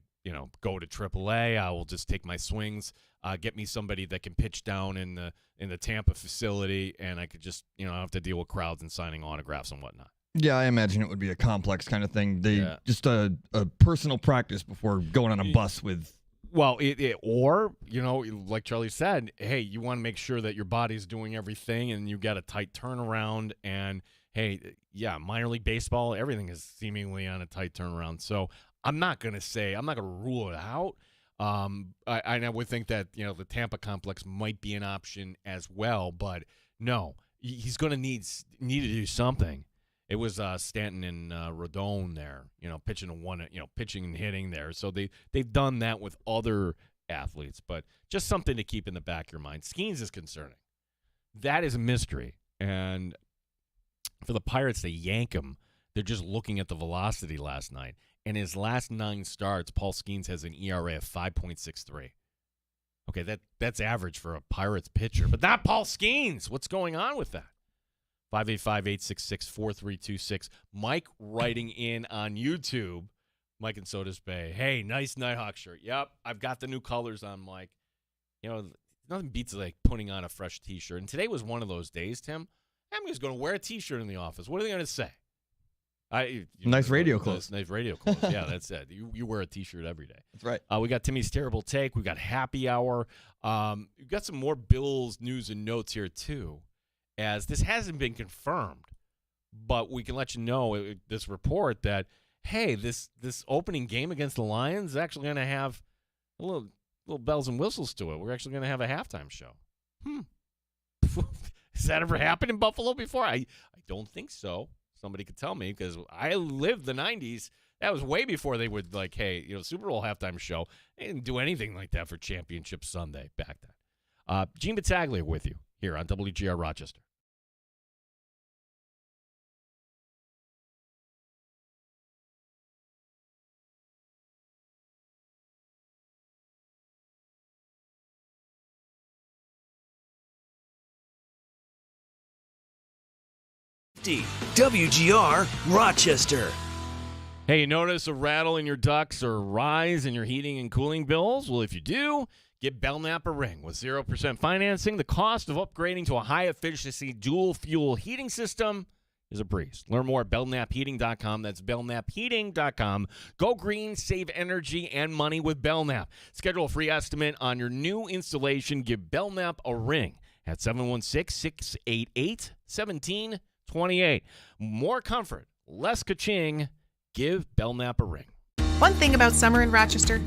go to AAA. I will just take my swings. Get me somebody that can pitch down in the Tampa facility, and I could just, have to deal with crowds and signing autographs and whatnot. Yeah, I imagine it would be a complex kind of thing. Just a personal practice before going on a bus with. Well, or like Charlie said, hey, you want to make sure that your body's doing everything, and you got a tight turnaround. And hey, yeah, minor league baseball, everything is seemingly on a tight turnaround. So I'm not going to rule it out. I would think that, the Tampa complex might be an option as well, but no, he's going to need to do something. It was Stanton and Rodon there, pitching pitching and hitting there. So they've done that with other athletes, but just something to keep in the back of your mind. Skeens is concerning. That is a mystery. And for the Pirates to yank him, they're just looking at the velocity last night. In his last 9 starts, Paul Skeens has an ERA of 5.63. Okay, that's average for a Pirates pitcher, but not Paul Skeens. What's going on with that? 585-866-4326. Mike writing in on YouTube. Mike in Sodas Bay. Hey, nice Nighthawk shirt. Yep, I've got the new colors on, Mike. Nothing beats like putting on a fresh T-shirt. And today was one of those days, Tim. I'm just going to wear a T-shirt in the office. What are they going to say? Nice radio clothes. Nice radio clothes. Yeah, that's it. You wear a T-shirt every day. That's right. We got Timmy's Terrible Take. We got Happy Hour. We've got some more Bills news and notes here, too, as this hasn't been confirmed. But we can let you know, this report, that, hey, this opening game against the Lions is actually going to have a little bells and whistles to it. We're actually going to have a halftime show. Has that ever happened in Buffalo before? I don't think so. Somebody could tell me, because I lived the 90s. That was way before they would, hey, Super Bowl halftime show. They didn't do anything like that for Championship Sunday back then. Gene Battaglia with you here on WGR Rochester. WGR Rochester. Hey, you notice a rattle in your ducts or rise in your heating and cooling bills? Well, if you do, get Belknap a ring. With 0% financing, the cost of upgrading to a high-efficiency dual-fuel heating system is a breeze. Learn more at belknapheating.com. That's belknapheating.com. Go green, save energy and money with Belknap. Schedule a free estimate on your new installation. Give Belknap a ring at 716-688-1728. More comfort, less ka-ching. Give Belknap a ring. One thing about summer in Rochester,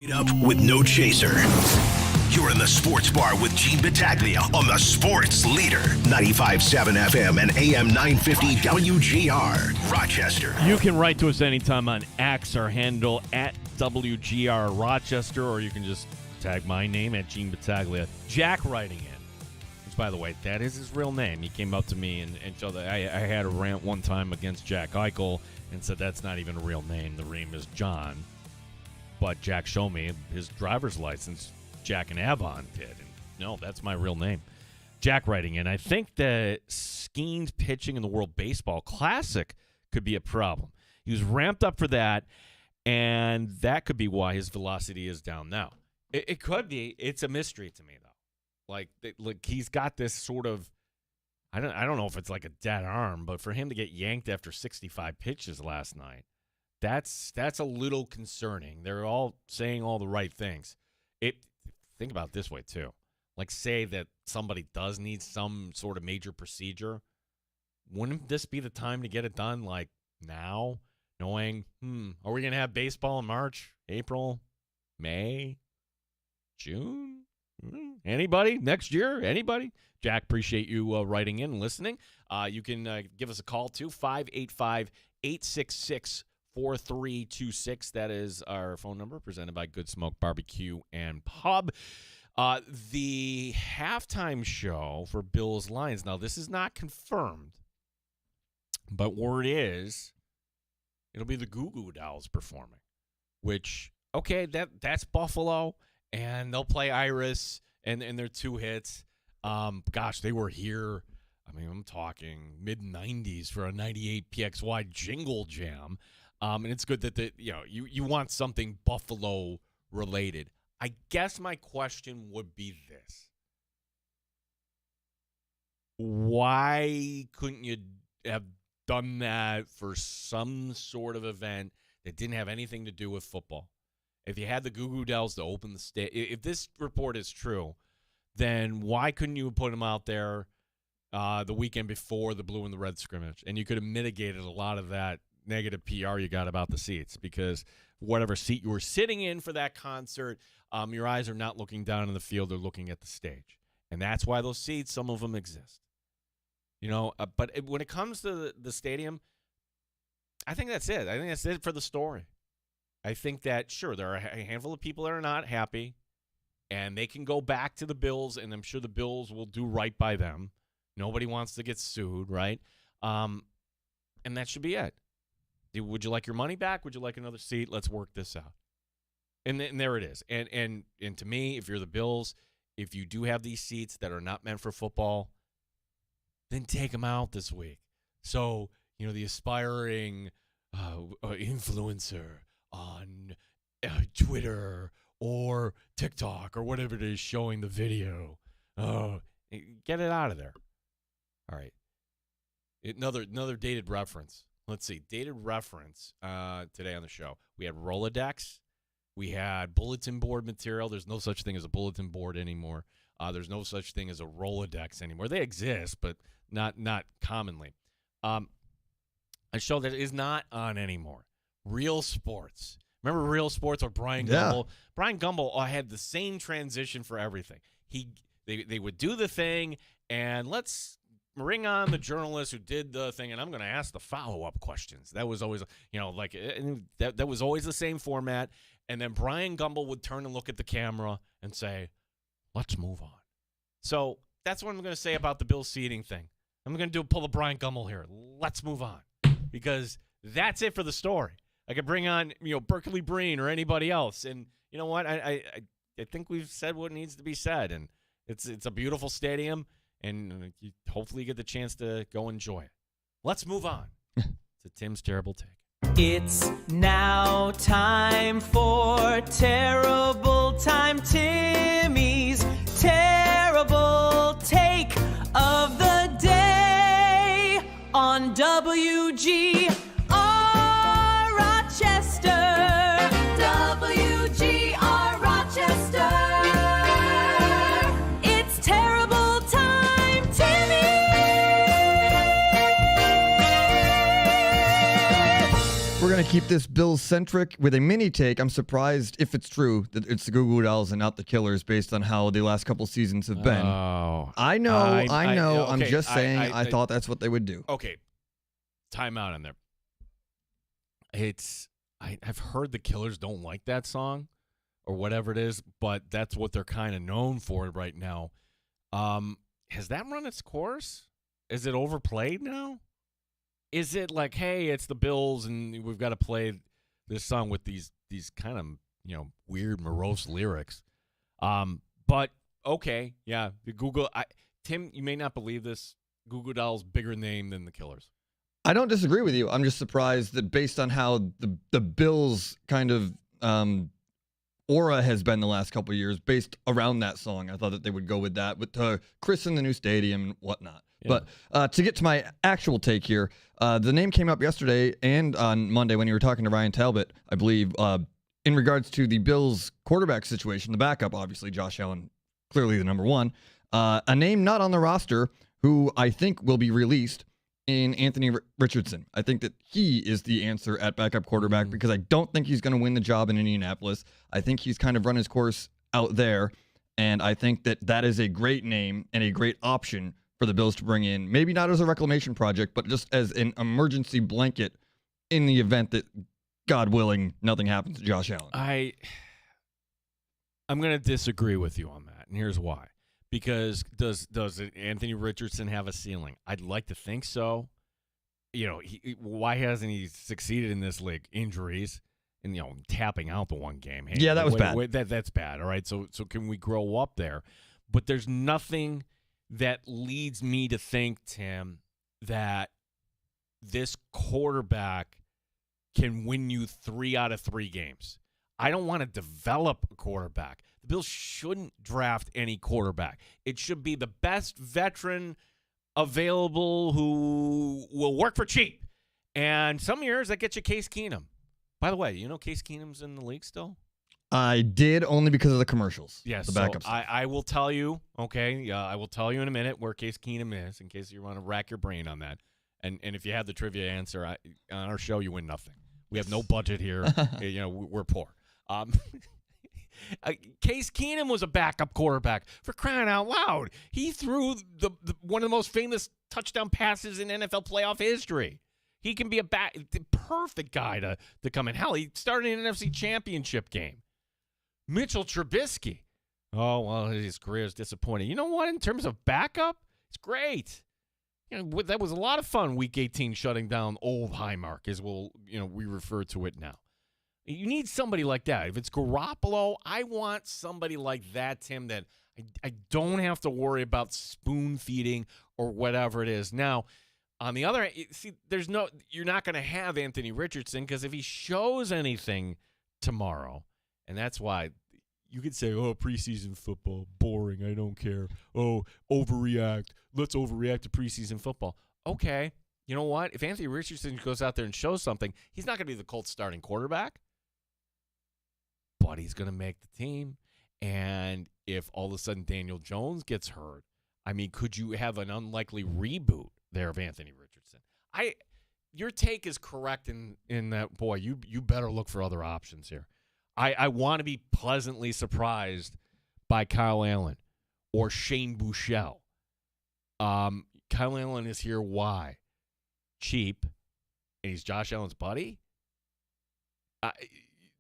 Up with no chaser. You're in the Sports Bar with Gene Battaglia on the Sports Leader, 95.7 FM and AM 950 WGR, Rochester. You can write to us anytime on X, our handle at WGR Rochester, or you can just tag my name at Gene Battaglia. Jack writing in, which, by the way, that is his real name. He came up to me and showed that I had a rant one time against Jack Eichel and said that's not even a real name. The name is John. But Jack showed me his driver's license. Jack and Avon did. And no, that's my real name. Jack writing in, I think that Skeen's pitching in the World Baseball Classic could be a problem. He was ramped up for that, and that could be why his velocity is down now. It could be. It's a mystery to me, though. Like he's got this sort of, I don't know if it's like a dead arm, but for him to get yanked after 65 pitches last night, that's a little concerning. They're all saying all the right things. Think about it this way, too. Like, say that somebody does need some sort of major procedure. Wouldn't this be the time to get it done, like, now? Knowing, are we going to have baseball in March, April, May, June? Anybody? Next year? Anybody? Jack, appreciate you writing in and listening. You can give us a call, too, 585-866-4326. That is our phone number, presented by Good Smoke Barbecue and Pub. The halftime show for Bills Lions. Now, this is not confirmed, but word is it'll be the Goo Goo Dolls performing, which, okay, that's Buffalo, and they'll play Iris and their two hits. Gosh, they were here. I mean, I'm talking mid-'90s for a 98 PXY jingle jam. And it's good that you want something Buffalo related. I guess my question would be this. Why couldn't you have done that for some sort of event that didn't have anything to do with football? If you had the Goo Goo Dolls to open the state, if this report is true, then why couldn't you put them out there the weekend before the blue and the red scrimmage? And you could have mitigated a lot of that negative PR you got about the seats, because whatever seat you were sitting in for that concert, your eyes are not looking down in the field, they're looking at the stage. And that's why those seats, some of them exist. But when it comes to the stadium, I think that's it. I think that's it for the story. I think that, sure, there are a handful of people that are not happy, and they can go back to the Bills, and I'm sure the Bills will do right by them. Nobody wants to get sued, right? And that should be it. Would you like your money back? Would you like another seat? Let's work this out. And there it is. And to me, if you're the Bills, if you do have these seats that are not meant for football, then take them out this week. So, the aspiring influencer on Twitter or TikTok or whatever it is showing the video, get it out of there. All right. Another dated reference. Let's see, dated reference today on the show. We had Rolodex. We had bulletin board material. There's no such thing as a bulletin board anymore. There's no such thing as a Rolodex anymore. They exist, but not commonly. A show that is not on anymore. Real Sports. Remember Real Sports or Brian Gumbel? Brian Gumbel had the same transition for everything. They would do the thing, and let's ring on the journalist who did the thing, and I'm going to ask the follow-up questions. That was always, that was always the same format. And then Brian Gumbel would turn and look at the camera and say, let's move on. So that's what I'm going to say about the Bill seating thing. I'm going to pull a Brian Gumbel here. Let's move on, because that's it for the story. I could bring on, Berkeley Breen or anybody else. And you know what? I think we've said what needs to be said, and it's a beautiful stadium. And hopefully you get the chance to go enjoy it. Let's move on to Tim's Terrible Take. It's now time for Terrible Time Timmy's Terrible Take of the Day on WGR Rochester. WGR Rochester. going to keep this Bills-centric with a mini-take. I'm surprised, if it's true, that it's the Goo Goo Dolls and not the Killers based on how the last couple seasons have been. Oh. I know. Okay, I'm just saying I thought that's what they would do. Okay. Time out on there. I've heard the Killers don't like that song or whatever it is, but that's what they're kind of known for right now. Has that run its course? Is it overplayed now? Is it like, hey, it's the Bills and we've got to play this song with these kind of, weird, morose lyrics? But okay, yeah, the Google. Tim, you may not believe this. Goo Goo Dolls bigger name than the Killers. I don't disagree with you. I'm just surprised that based on how the Bills kind of aura has been the last couple of years, based around that song, I thought that they would go with that, with christen the new stadium and whatnot. Yeah. But to get to my actual take here, the name came up yesterday and on Monday when you were talking to Ryan Talbot, I believe, in regards to the Bills quarterback situation, the backup, obviously, Josh Allen, clearly the number one. A name not on the roster who I think will be released in Anthony Richardson. I think that he is the answer at backup quarterback because I don't think he's going to win the job in Indianapolis. I think he's kind of run his course out there, and I think that that is a great name and a great option for the Bills to bring in, maybe not as a reclamation project, but just as an emergency blanket in the event that, God willing, nothing happens to Josh Allen. I'm going to disagree with you on that, and here's why. Because does Anthony Richardson have a ceiling? I'd like to think so. Why hasn't he succeeded in this league? Injuries and tapping out the one game. Hey, yeah, that was bad. That's bad. All right, so can we grow up there? But there's nothing that leads me to think, Tim, that this quarterback can win you 3 out of 3 games. I don't want to develop a quarterback. The Bills shouldn't draft any quarterback. It should be the best veteran available who will work for cheap. And some years that gets you Case Keenum. By the way, Case Keenum's in the league still? I did, only because of the commercials. Yes, the backup stuff. I will tell you, okay? I will tell you in a minute where Case Keenum is in case you want to rack your brain on that. And if you have the trivia answer on our show, you win nothing. We have no budget here. We're poor. Case Keenum was a backup quarterback, for crying out loud. He threw the one of the most famous touchdown passes in NFL playoff history. He can be the perfect guy to come in. Hell, he started an NFC Championship game. Mitchell Trubisky. Oh, well, his career is disappointing. You know what? In terms of backup, it's great. That was a lot of fun, Week 18, shutting down old Highmark, as we refer to it now. You need somebody like that. If it's Garoppolo, I want somebody like that, Tim, that I don't have to worry about spoon feeding or whatever it is. Now, on the other hand, see, you're not going to have Anthony Richardson because if he shows anything tomorrow, and that's why you could say, oh, preseason football, boring, I don't care. Oh, overreact. Let's overreact to preseason football. Okay, you know what? If Anthony Richardson goes out there and shows something, he's not going to be the Colts starting quarterback. But he's going to make the team. And if all of a sudden Daniel Jones gets hurt, could you have an unlikely reboot there of Anthony Richardson? Your take is correct in that, boy, you better look for other options here. I want to be pleasantly surprised by Kyle Allen or Shane Buechele. Kyle Allen is here. Why? Cheap. And he's Josh Allen's buddy?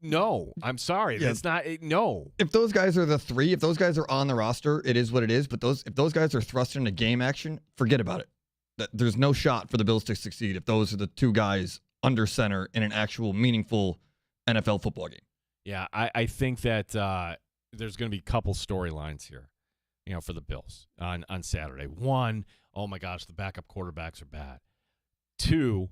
No, I'm sorry. Yeah. That's not no. If those guys are the 3, if those guys are on the roster, it is what it is. But if those guys are thrust into game action, forget about it. There's no shot for the Bills to succeed if those are the 2 guys under center in an actual meaningful NFL football game. Yeah, I think that there's going to be a couple storylines here, for the Bills on Saturday. 1, oh my gosh, the backup quarterbacks are bad. 2,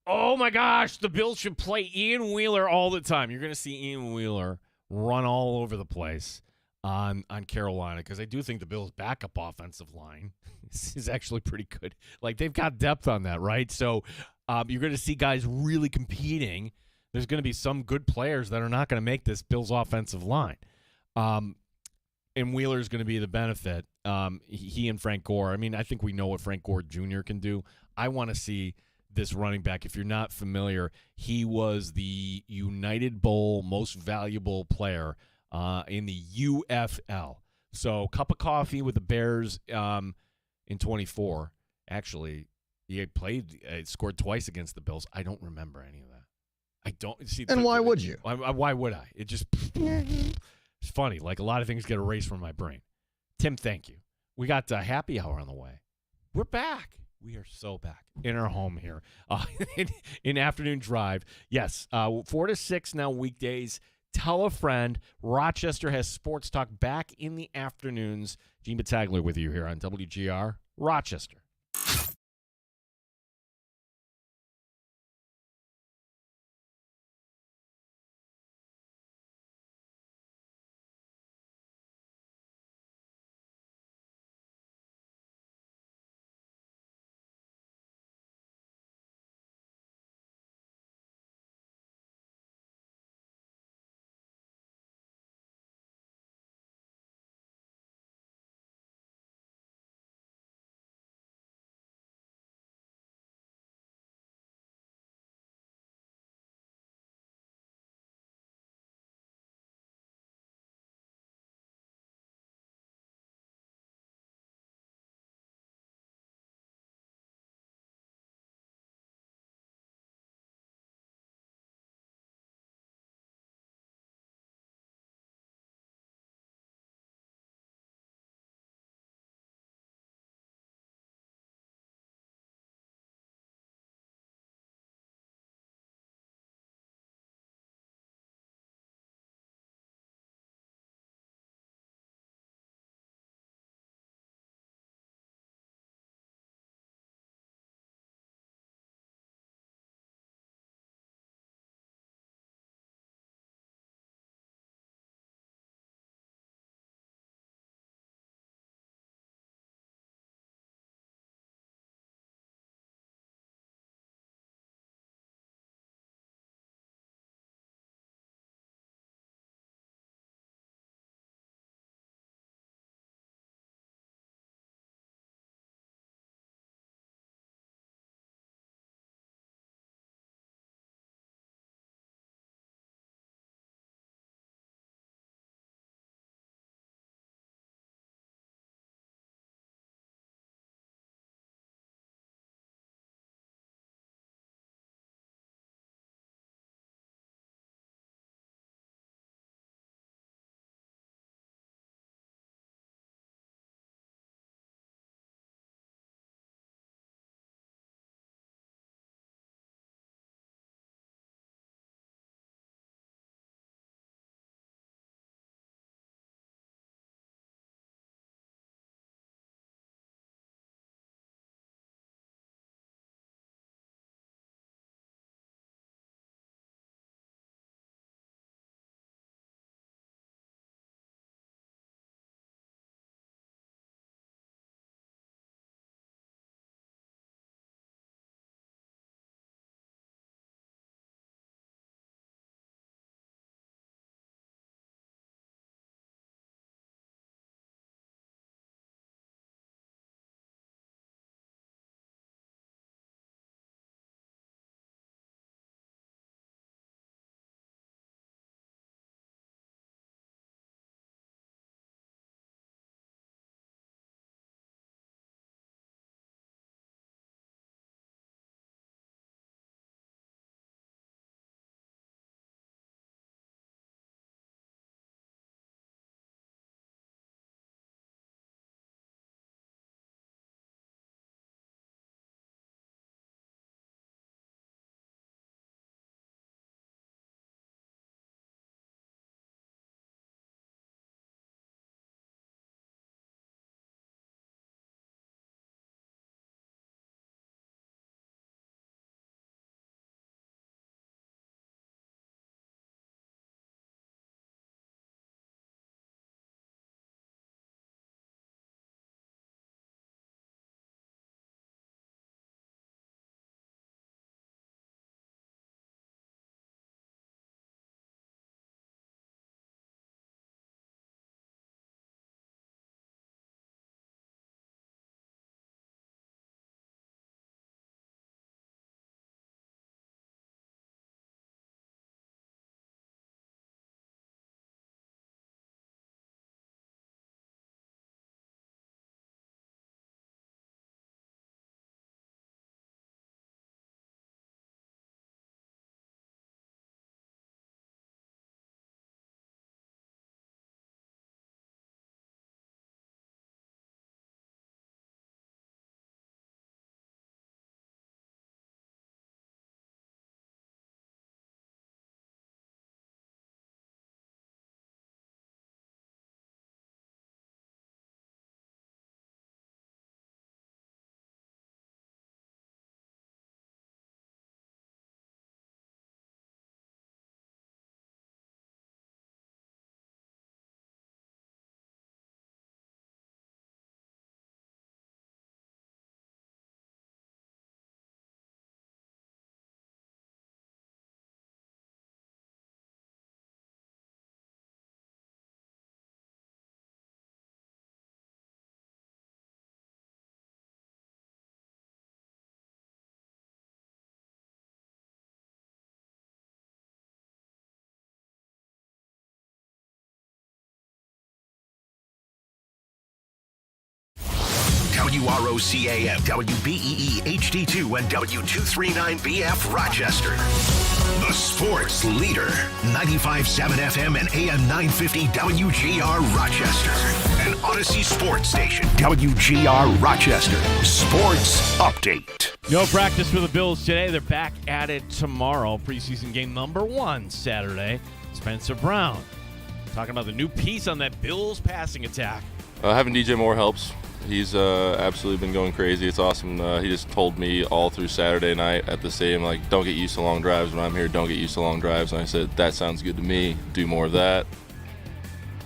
oh my gosh, the Bills should play Ian Wheeler all the time. You're going to see Ian Wheeler run all over the place on Carolina because I do think the Bills' backup offensive line is actually pretty good. Like, they've got depth on that, right? So you're going to see guys really competing. There's going to be some good players that are not going to make this Bills offensive line. And Wheeler's going to be the benefit. He and Frank Gore. I think we know what Frank Gore Jr. can do. I want to see this running back. If you're not familiar, he was the United Bowl most valuable player in the UFL. So, cup of coffee with the Bears in 24. Actually, he scored twice against the Bills. I don't remember any of that. I don't see. And why would you? Why would I? It just it's funny. Like a lot of things get erased from my brain. Tim, thank you. We got happy hour on the way. We're back. We are so back in our home here in Afternoon Drive. Yes, 4 to 6 now weekdays. Tell a friend. Rochester has Sports Talk back in the afternoons. Gene Battaglia with you here on WGR Rochester. WROCAM, WBEE HD2, and W239BF Rochester. The sports leader, 95.7 FM and AM 950 WGR Rochester. An Odyssey sports station, WGR Rochester. Sports update. No practice for the Bills today. They're back at it tomorrow. Preseason game number 1, Saturday. Spencer Brown talking about the new piece on that Bills passing attack. Having DJ Moore helps. He's absolutely been going crazy. It's awesome. He just told me all through Saturday night at the stadium, like, don't get used to long drives. When I'm here, don't get used to long drives. And I said, that sounds good to me. Do more of that.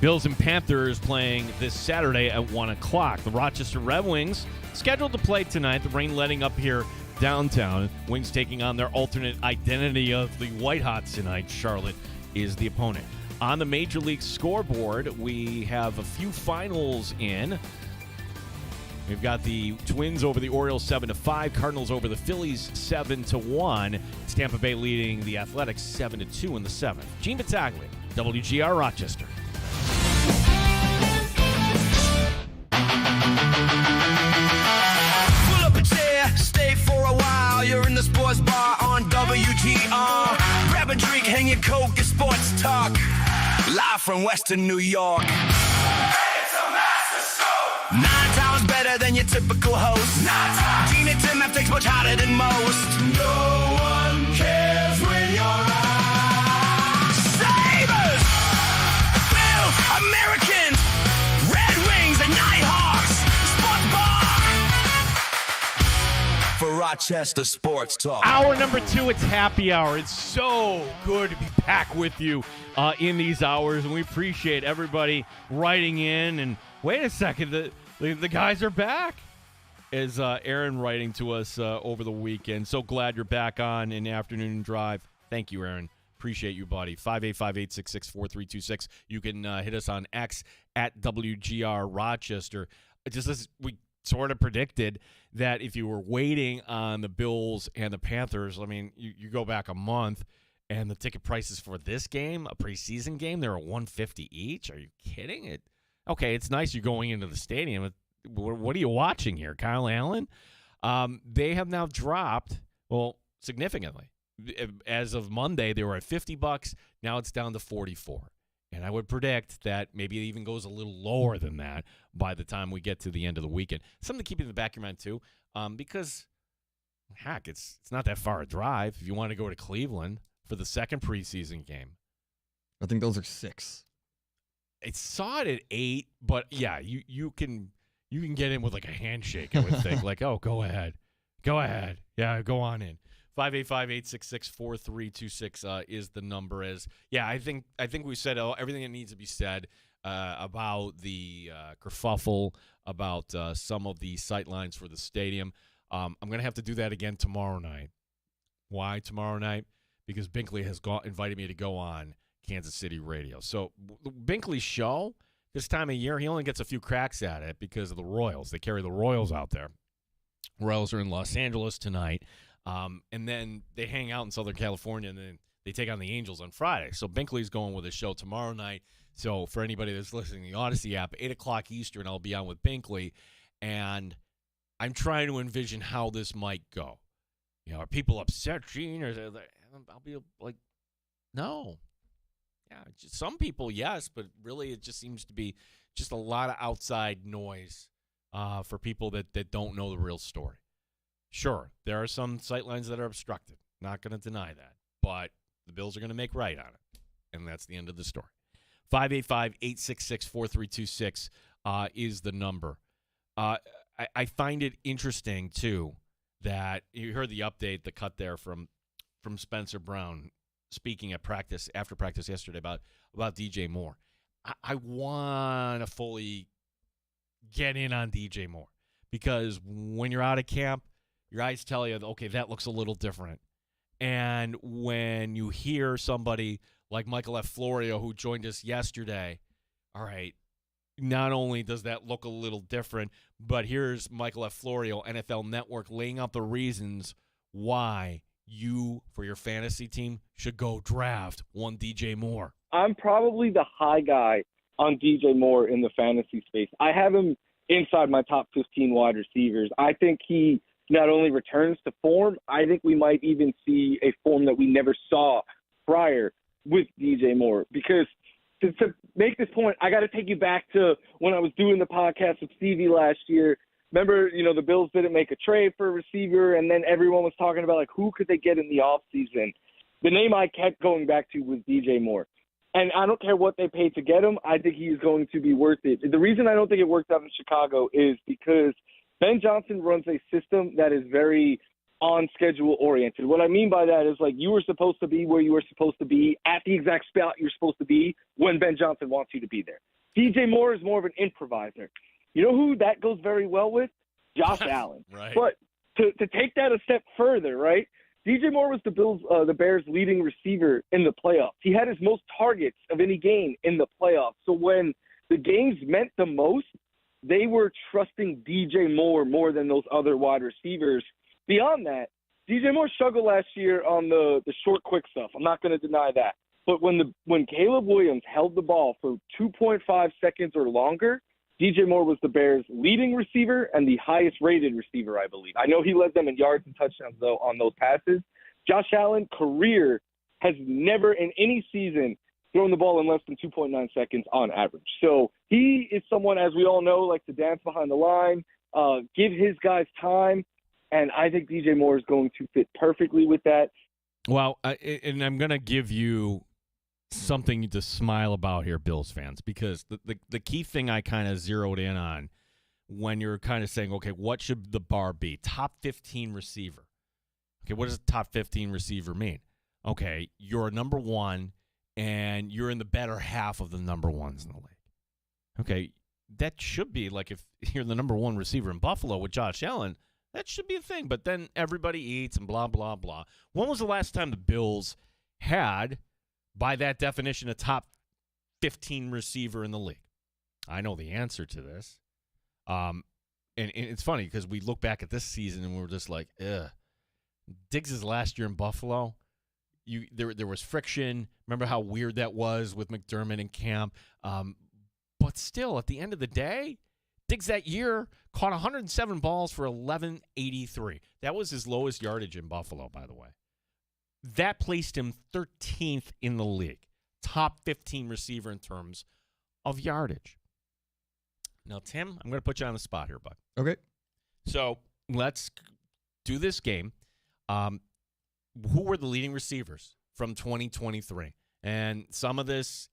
Bills and Panthers playing this Saturday at 1 o'clock. The Rochester Red Wings scheduled to play tonight. The rain letting up here downtown. Wings taking on their alternate identity of the White Hots tonight. Charlotte is the opponent. On the Major League scoreboard, we have a few finals in. We've got the Twins over the Orioles 7-5, Cardinals over the Phillies 7-1. It's Tampa Bay leading the Athletics 7-2 in the 7th. Gene Battaglia, WGR Rochester. Pull up a chair, stay for a while. You're in the sports bar on WGR. Grab a drink, hang your coat, get sports talk. Live from Western New York. It's a master show. 9 times better than your typical host. 9 times. Gene and Tim have takes much harder than most. No one cares when you're out. Sabres, Bills, Americans, Red Wings, and Nighthawks. Sports bar for Rochester Sports Talk. Hour number 2, it's happy hour. It's so good to be back with you in these hours, and we appreciate everybody writing in. And wait a second, the guys are back. Is Aaron writing to us over the weekend. So glad you're back on an afternoon drive. Thank you, Aaron. Appreciate you, buddy. 585-866-4326. You can hit us on X at WGR Rochester. Just as we sort of predicted that if you were waiting on the Bills and the Panthers, I mean, you go back a month, and the ticket prices for this game, a preseason game, they're $150 each. Are you kidding? Okay, it's nice you're going into the stadium. What are you watching here, Kyle Allen? They have now dropped, significantly. As of Monday, they were at $50. Now it's down to $44. And I would predict that maybe it even goes a little lower than that by the time we get to the end of the weekend. Something to keep in the back of your mind, too, because, heck, it's not that far a drive if you want to go to Cleveland for the second preseason game. I think those are 6. I saw it at 8, but, yeah, you can get in with, like, a handshake, I would think. Like, oh, go ahead. Yeah, go on in. 585-866-4326 is the number. I think we said everything that needs to be said about the kerfuffle, about some of the sight lines for the stadium. I'm going to have to do that again tomorrow night. Why tomorrow night? Because Binkley has invited me to go on Kansas City radio. So Binkley's show, this time of year, he only gets a few cracks at it because of the Royals. They carry the Royals out there. Royals are in Los Angeles tonight. And then they hang out in Southern California, and then they take on the Angels on Friday. So Binkley's going with his show tomorrow night. So for anybody that's listening to the Odyssey app, 8 o'clock Eastern, I'll be on with Binkley. And I'm trying to envision how this might go. Are people upset, Gene? Or I'll be like, no. Yeah, just some people, yes, but really it just seems to be just a lot of outside noise for people that don't know the real story. Sure, there are some sightlines that are obstructed. Not going to deny that. But the Bills are going to make right on it. And that's the end of the story. 585-866-4326 is the number. I find it interesting, too, that you heard the update, the cut there from Spencer Brown speaking at practice, after practice yesterday about DJ Moore. I want to fully get in on DJ Moore because when you're out of camp, your eyes tell you, okay, that looks a little different. And when you hear somebody like Michael F. Florio, who joined us yesterday, all right, not only does that look a little different, but here's Michael F. Florio, NFL Network, laying out the reasons why you, for your fantasy team, should go draft one DJ Moore. I'm probably the high guy on DJ Moore in the fantasy space. I have him inside my top 15 wide receivers. I think we said everything that needs to be said about DJ Moore. I'm probably the high guy on DJ Moore in the fantasy space. I have him inside my top 15 wide receivers. I think we said everything that needs to be said about DJ Moore. I'm probably the high guy on DJ Moore in the fantasy space. I have him inside my top 15 wide receivers. I think we said everything that needs to be said about DJ Moore. I'm probably the high guy on DJ Moore in the fantasy space. I have him inside my top 15 wide receivers. I think he not only returns to form, I think we might even see a form that we never saw prior with DJ Moore. Because to make this point, I got to take you back to when I was doing the podcast with Stevie last year. Remember, the Bills didn't make a trade for a receiver, and then everyone was talking about, like, who could they get in the offseason? The name I kept going back to was DJ Moore. And I don't care what they paid to get him. I think he's going to be worth it. The reason I don't think it worked out in Chicago is because Ben Johnson runs a system that is very on-schedule oriented. What I mean by that is, like, you were supposed to be where you were supposed to be at the exact spot you're supposed to be when Ben Johnson wants you to be there. DJ Moore is more of an improviser. You know who that goes very well with? Josh Allen. Right. But to take that a step further, right? DJ Moore was the Bears' leading receiver in the playoffs. He had his most targets of any game in the playoffs. So when the games meant the most, they were trusting DJ Moore more than those other wide receivers. Beyond that, DJ Moore struggled last year on the short, quick stuff. I'm not going to deny that. But when Caleb Williams held the ball for 2.5 seconds or longer, DJ Moore was the Bears' leading receiver and the highest-rated receiver, I believe. I know he led them in yards and touchdowns, though, on those passes. Josh Allen, career, has never in any season thrown the ball in less than 2.9 seconds on average. So he is someone, as we all know, likes to dance behind the line, give his guys time, and I think DJ Moore is going to fit perfectly with that. Well, and I'm going to give you something to smile about here, Bills fans, because the key thing I kind of zeroed in on when you're kind of saying, okay, what should the bar be? Top 15 receiver. Okay, what does a top 15 receiver mean? Okay, you're a number one, and you're in the better half of the number ones in the league. Okay, that should be like if you're the number one receiver in Buffalo with Josh Allen, that should be a thing. But then everybody eats and blah, blah, blah. When was the last time the Bills had, by that definition, a top 15 receiver in the league? I know the answer to this. And it's funny because we look back at this season and we're just like, ugh. Diggs' last year in Buffalo, there was friction. Remember how weird that was with McDermott and camp? But still, at the end of the day, Diggs that year caught 107 balls for 1183. That was his lowest yardage in Buffalo, by the way. That placed him 13th in the league, top 15 receiver in terms of yardage. Now, Tim, I'm going to put you on the spot here, bud. Okay. So let's do this game. Who were the leading receivers from 2023? And some of this,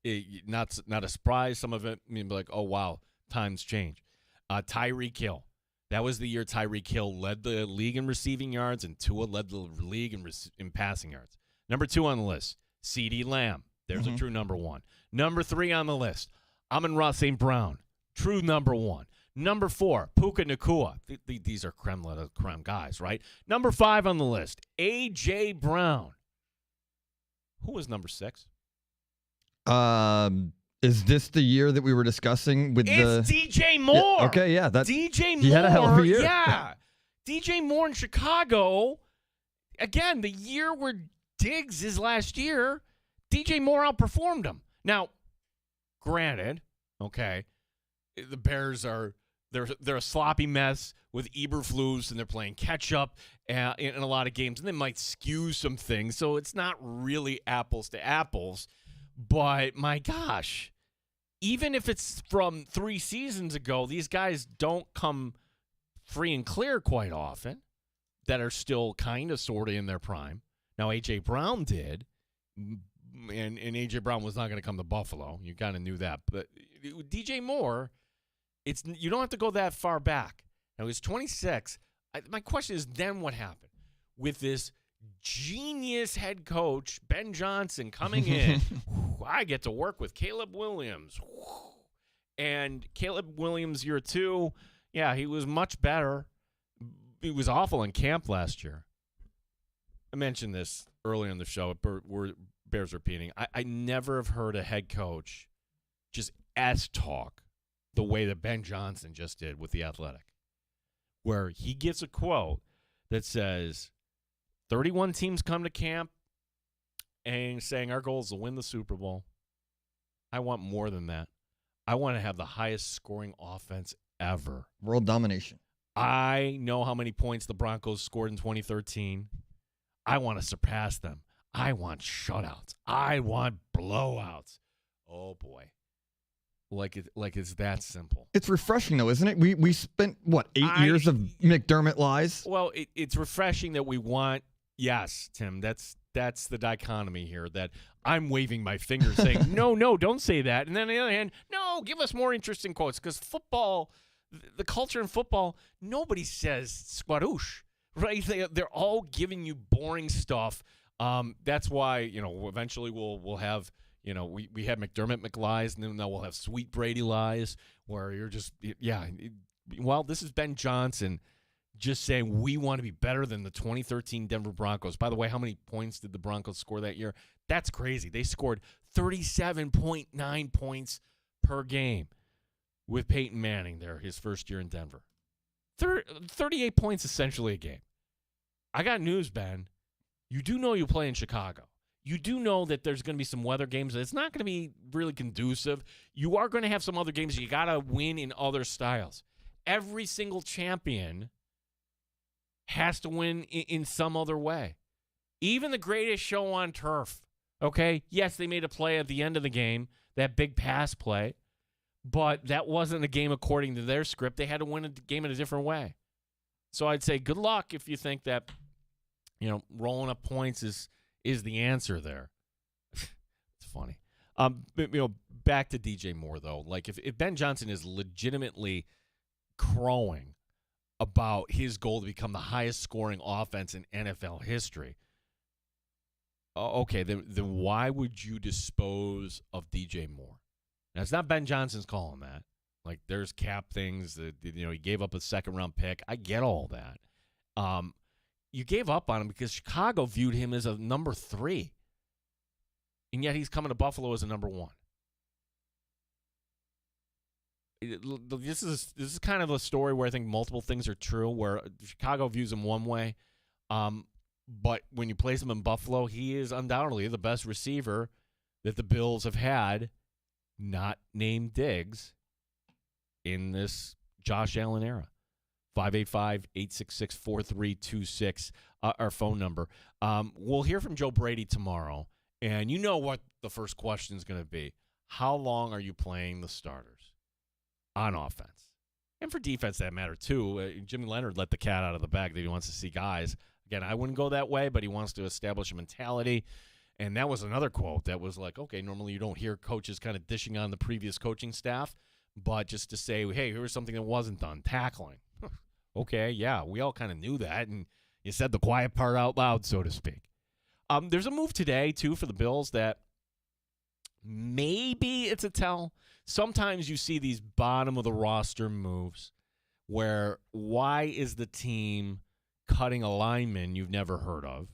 not a surprise. Some of it, I mean, like, oh, wow, times change. Tyreek Hill. That was the year Tyreek Hill led the league in receiving yards, and Tua led the league in passing yards. Number 2 on the list, CeeDee Lamb. There's a true number 1. Number 3 on the list, Amon-Ra St. Brown. True number 1. Number 4, Puka Nacua. These are creme de la creme guys, right? Number 5 on the list, A.J. Brown. Who was number 6? Is this the year that we were discussing with It's DJ Moore. Yeah, okay, yeah. DJ Moore. He had a hell of a year. Yeah. DJ Moore in Chicago. Again, the year where Diggs is last year, DJ Moore outperformed him. Now, granted, okay, the Bears are they're a sloppy mess with Eberflus, and they're playing catch up in a lot of games, and they might skew some things, so it's not really apples to apples. But my gosh, even if it's from 3 seasons ago, these guys don't come free and clear quite often that are still kind of sort of in their prime. Now, A.J. Brown did, and A.J. Brown was not going to come to Buffalo. You kind of knew that. But DJ Moore, you don't have to go that far back. Now, he's 26. My question is, then what happened? With this genius head coach, Ben Johnson, coming in, I get to work with Caleb Williams. And Caleb Williams, year 2, yeah, he was much better. He was awful in camp last year. I mentioned this earlier in the show. Bears repeating. I never have heard a head coach just talk the way that Ben Johnson just did with The Athletic, where he gets a quote that says, 31 teams come to camp and saying our goal is to win the Super Bowl. I want more than that. I want to have the highest scoring offense ever. World domination. I know how many points the Broncos scored in 2013. I want to surpass them. I want shutouts. I want blowouts. Oh, boy. Like it's that simple. It's refreshing, though, isn't it? We spent, 8 years of McDermott lies? Well, it's refreshing that we want, yes, Tim, that's the dichotomy here, that I'm waving my finger saying, no, don't say that. And then on the other hand, no, give us more interesting quotes, because football, the culture in football, nobody says squadoosh, right? They're all giving you boring stuff. That's why, eventually we'll have, we have McDermott McLies, and then now we'll have Sweet Brady lies, where you're just, well, this is Ben Johnson just saying we want to be better than the 2013 Denver Broncos. By the way, how many points did the Broncos score that year? That's crazy. They scored 37.9 points per game with Peyton Manning there, his first year in Denver. 38 points essentially a game. I got news, Ben. You do know you play in Chicago. You do know that there's going to be some weather games. It's not going to be really conducive. You are going to have some other games. You got to win in other styles. Every single champion has to win in some other way. Even the greatest show on turf, okay? Yes, they made a play at the end of the game, that big pass play, but that wasn't a game according to their script. They had to win a game in a different way. So I'd say good luck if you think that, rolling up points is the answer there. It's funny. Back to DJ Moore, though. Like, if Ben Johnson is legitimately crowing about his goal to become the highest scoring offense in NFL history, okay, then why would you dispose of DJ Moore? Now, it's not Ben Johnson's calling that. Like, there's cap things that, he gave up a second-round pick. I get all that. You gave up on him because Chicago viewed him as a number 3, and yet he's coming to Buffalo as a number 1. This is kind of a story where I think multiple things are true, where Chicago views him one way, but when you place him in Buffalo, he is undoubtedly the best receiver that the Bills have had, not named Diggs, in this Josh Allen era. 585-866-4326, our phone number. We'll hear from Joe Brady tomorrow, and you know what the first question is going to be. How long are you playing the starters on offense? And for defense, that matter, too. Jimmy Leonard let the cat out of the bag that he wants to see guys. Again, I wouldn't go that way, but he wants to establish a mentality. And that was another quote that was like, okay, normally you don't hear coaches kind of dishing on the previous coaching staff, but just to say, hey, here's something that wasn't done, tackling. Okay, yeah, we all kind of knew that, and you said the quiet part out loud, so to speak. There's a move today, too, for the Bills that maybe it's a tell. Sometimes you see these bottom-of-the-roster moves where why is the team cutting a lineman you've never heard of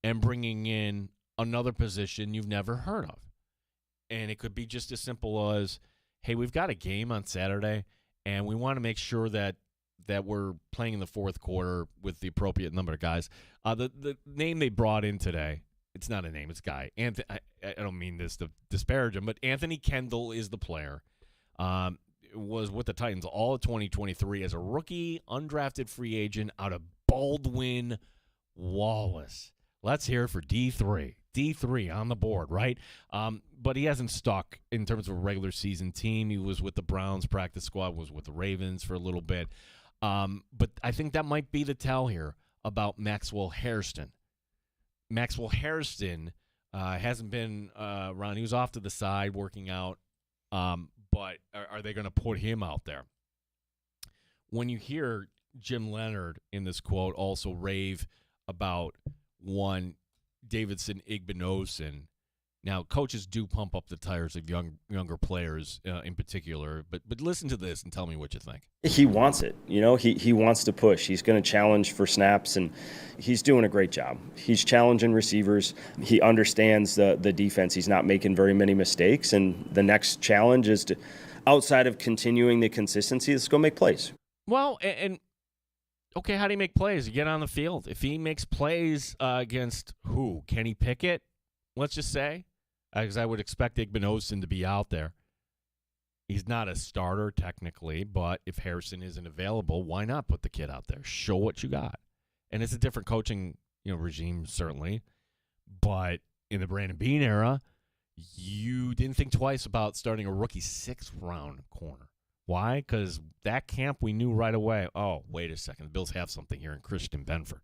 and bringing in another position you've never heard of? And it could be just as simple as, hey, we've got a game on Saturday, and we want to make sure that we're playing in the fourth quarter with the appropriate number of guys. The name they brought in today, it's not a name, it's a guy. Anthony, I don't mean this to disparage him, but Anthony Kendall is the player. Was with the Titans all of 2023 as a rookie, undrafted free agent out of Baldwin Wallace. Let's hear it for D3. D3 on the board, right? But he hasn't stuck in terms of a regular season team. He was with the Browns practice squad, was with the Ravens for a little bit. But I think that might be the tell here about Maxwell Hairston. Maxwell Hairston hasn't been around. He was off to the side working out. But are they going to put him out there? When you hear Jim Leonard in this quote also rave about one Davidson Igbinosun. Now, coaches do pump up the tires of younger players in particular, but listen to this and tell me what you think. He wants it. He wants to push. He's going to challenge for snaps, and he's doing a great job. He's challenging receivers. He understands the defense. He's not making very many mistakes, and the next challenge is to, outside of continuing the consistency, let's go make plays. Well, and okay, how do you make plays? You get on the field. If he makes plays against who? Kenny Pickett, let's just say, because I would expect Igbinosun to be out there. He's not a starter technically, but if Harrison isn't available, why not put the kid out there? Show what you got. And it's a different coaching, regime certainly. But in the Brandon Beane era, you didn't think twice about starting a rookie 6th-round corner. Why? Because that camp we knew right away, oh, wait a second, the Bills have something here in Christian Benford.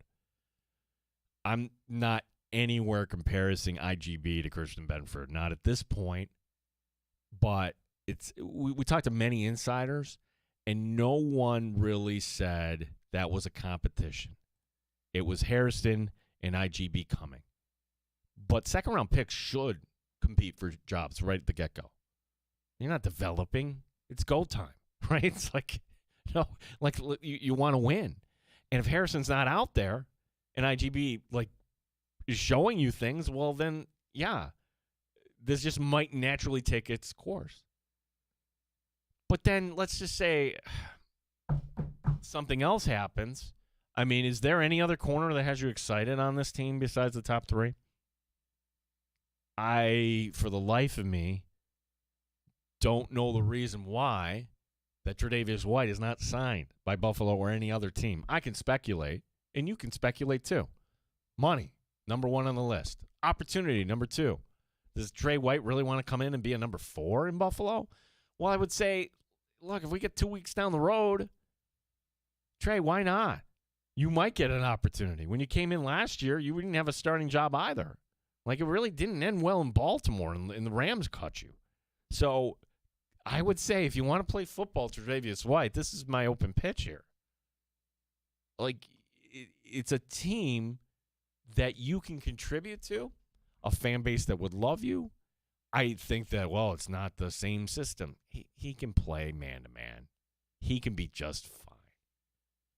I'm not anywhere comparing IGB to Christian Benford, not at this point. But we talked to many insiders, and no one really said that was a competition. It was Harrison and IGB coming. But second-round picks should compete for jobs right at the get-go. You're not developing. It's go time, right? It's like, you want to win. And if Harrison's not out there and IGB, is showing you things, well, then, yeah, this just might naturally take its course. But then let's just say something else happens. I mean, is there any other corner that has you excited on this team besides the top 3? For the life of me, don't know the reason why that Tre'Davious White is not signed by Buffalo or any other team. I can speculate, and you can speculate too. Money, number 1 on the list. Opportunity, number 2. Does Trey White really want to come in and be a number 4 in Buffalo? Well, I would say, look, if we get 2 weeks down the road, Trey, why not? You might get an opportunity. When you came in last year, you didn't have a starting job either. It really didn't end well in Baltimore, and the Rams cut you. So I would say if you want to play football, Tre'Davious White, this is my open pitch here. It's a team that you can contribute to, a fan base that would love you. I think that, it's not the same system. He can play man-to-man. He can be just fine.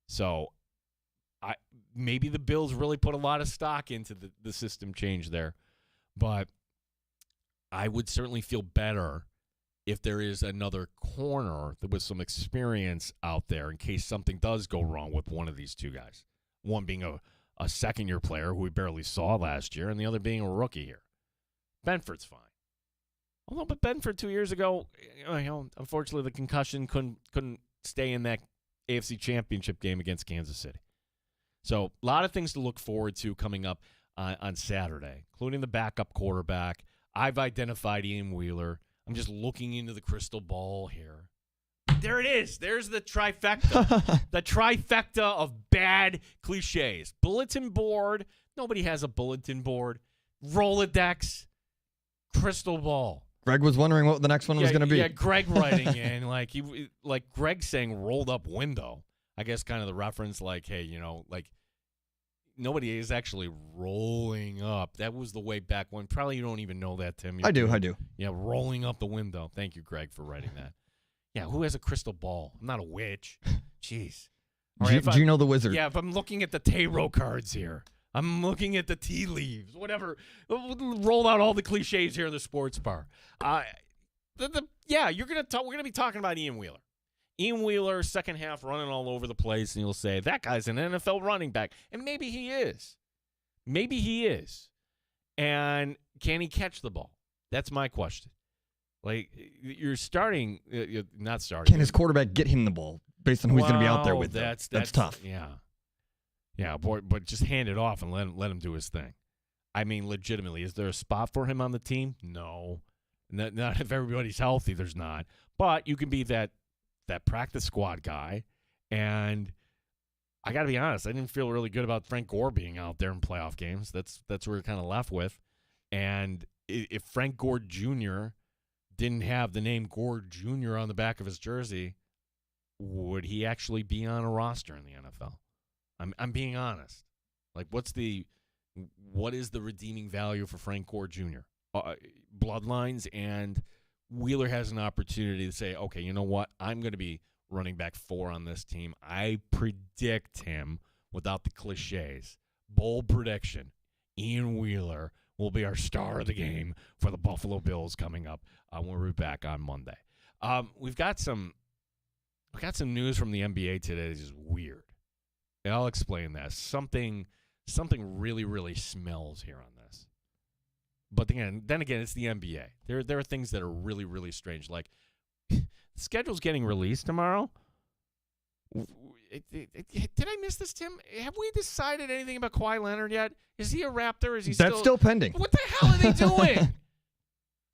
So maybe the Bills really put a lot of stock into the system change there. But I would certainly feel better if there is another corner with some experience out there in case something does go wrong with one of these two guys. One being a second-year player who we barely saw last year, and the other being a rookie here. Benford's fine. But Benford 2 years ago, unfortunately the concussion couldn't stay in that AFC Championship game against Kansas City. So a lot of things to look forward to coming up on Saturday, including the backup quarterback. I've identified Ian Wheeler. I'm just looking into the crystal ball here. There it is. There's the trifecta. The trifecta of bad cliches. Bulletin board. Nobody has a bulletin board. Rolodex. Crystal ball. Greg was wondering what the next one was going to be. Yeah, Greg writing in. Like Greg saying rolled up window. I guess kind of the reference hey, nobody is actually rolling up. That was the way back when. Probably you don't even know that, Tim. I do. Yeah, rolling up the window. Thank you, Greg, for writing that. Yeah, who has a crystal ball? I'm not a witch. Jeez. Gino the Wizard. Yeah, if I'm looking at the tarot cards here, I'm looking at the tea leaves, whatever. Roll out all the cliches here in the sports bar. We're gonna be talking about Ian Wheeler. Ian Wheeler, second half, running all over the place, and you'll say, that guy's an NFL running back. And maybe he is. And can he catch the ball? That's my question. You're starting, not starting. Can his quarterback get him the ball based on who he's going to be out there with? That's tough. Yeah, boy, but just hand it off and let him do his thing. I mean, legitimately, is there a spot for him on the team? No. Not if everybody's healthy, there's not. But you can be that practice squad guy, and I got to be honest, I didn't feel really good about Frank Gore being out there in playoff games. That's what we're kind of left with. And if Frank Gore Jr. didn't have the name Gore Jr. on the back of his jersey, would he actually be on a roster in the NFL? I'm being honest. What is the redeeming value for Frank Gore Jr.? Bloodlines, and Wheeler has an opportunity to say, okay, you know what? I'm going to be running back 4 on this team. I predict him, without the cliches, bold prediction, Ian Wheeler will be our star of the game for the Buffalo Bills coming up when we're back on Monday. We've got some news from the NBA today that's just weird. And I'll explain that. Something really, really smells here on this. But then again, it's the NBA. There are things that are really, really strange. Like schedule's getting released tomorrow. Did I miss this, Tim? Have we decided anything about Kawhi Leonard yet? Is he a Raptor? Is he That's still pending. What the hell are they doing?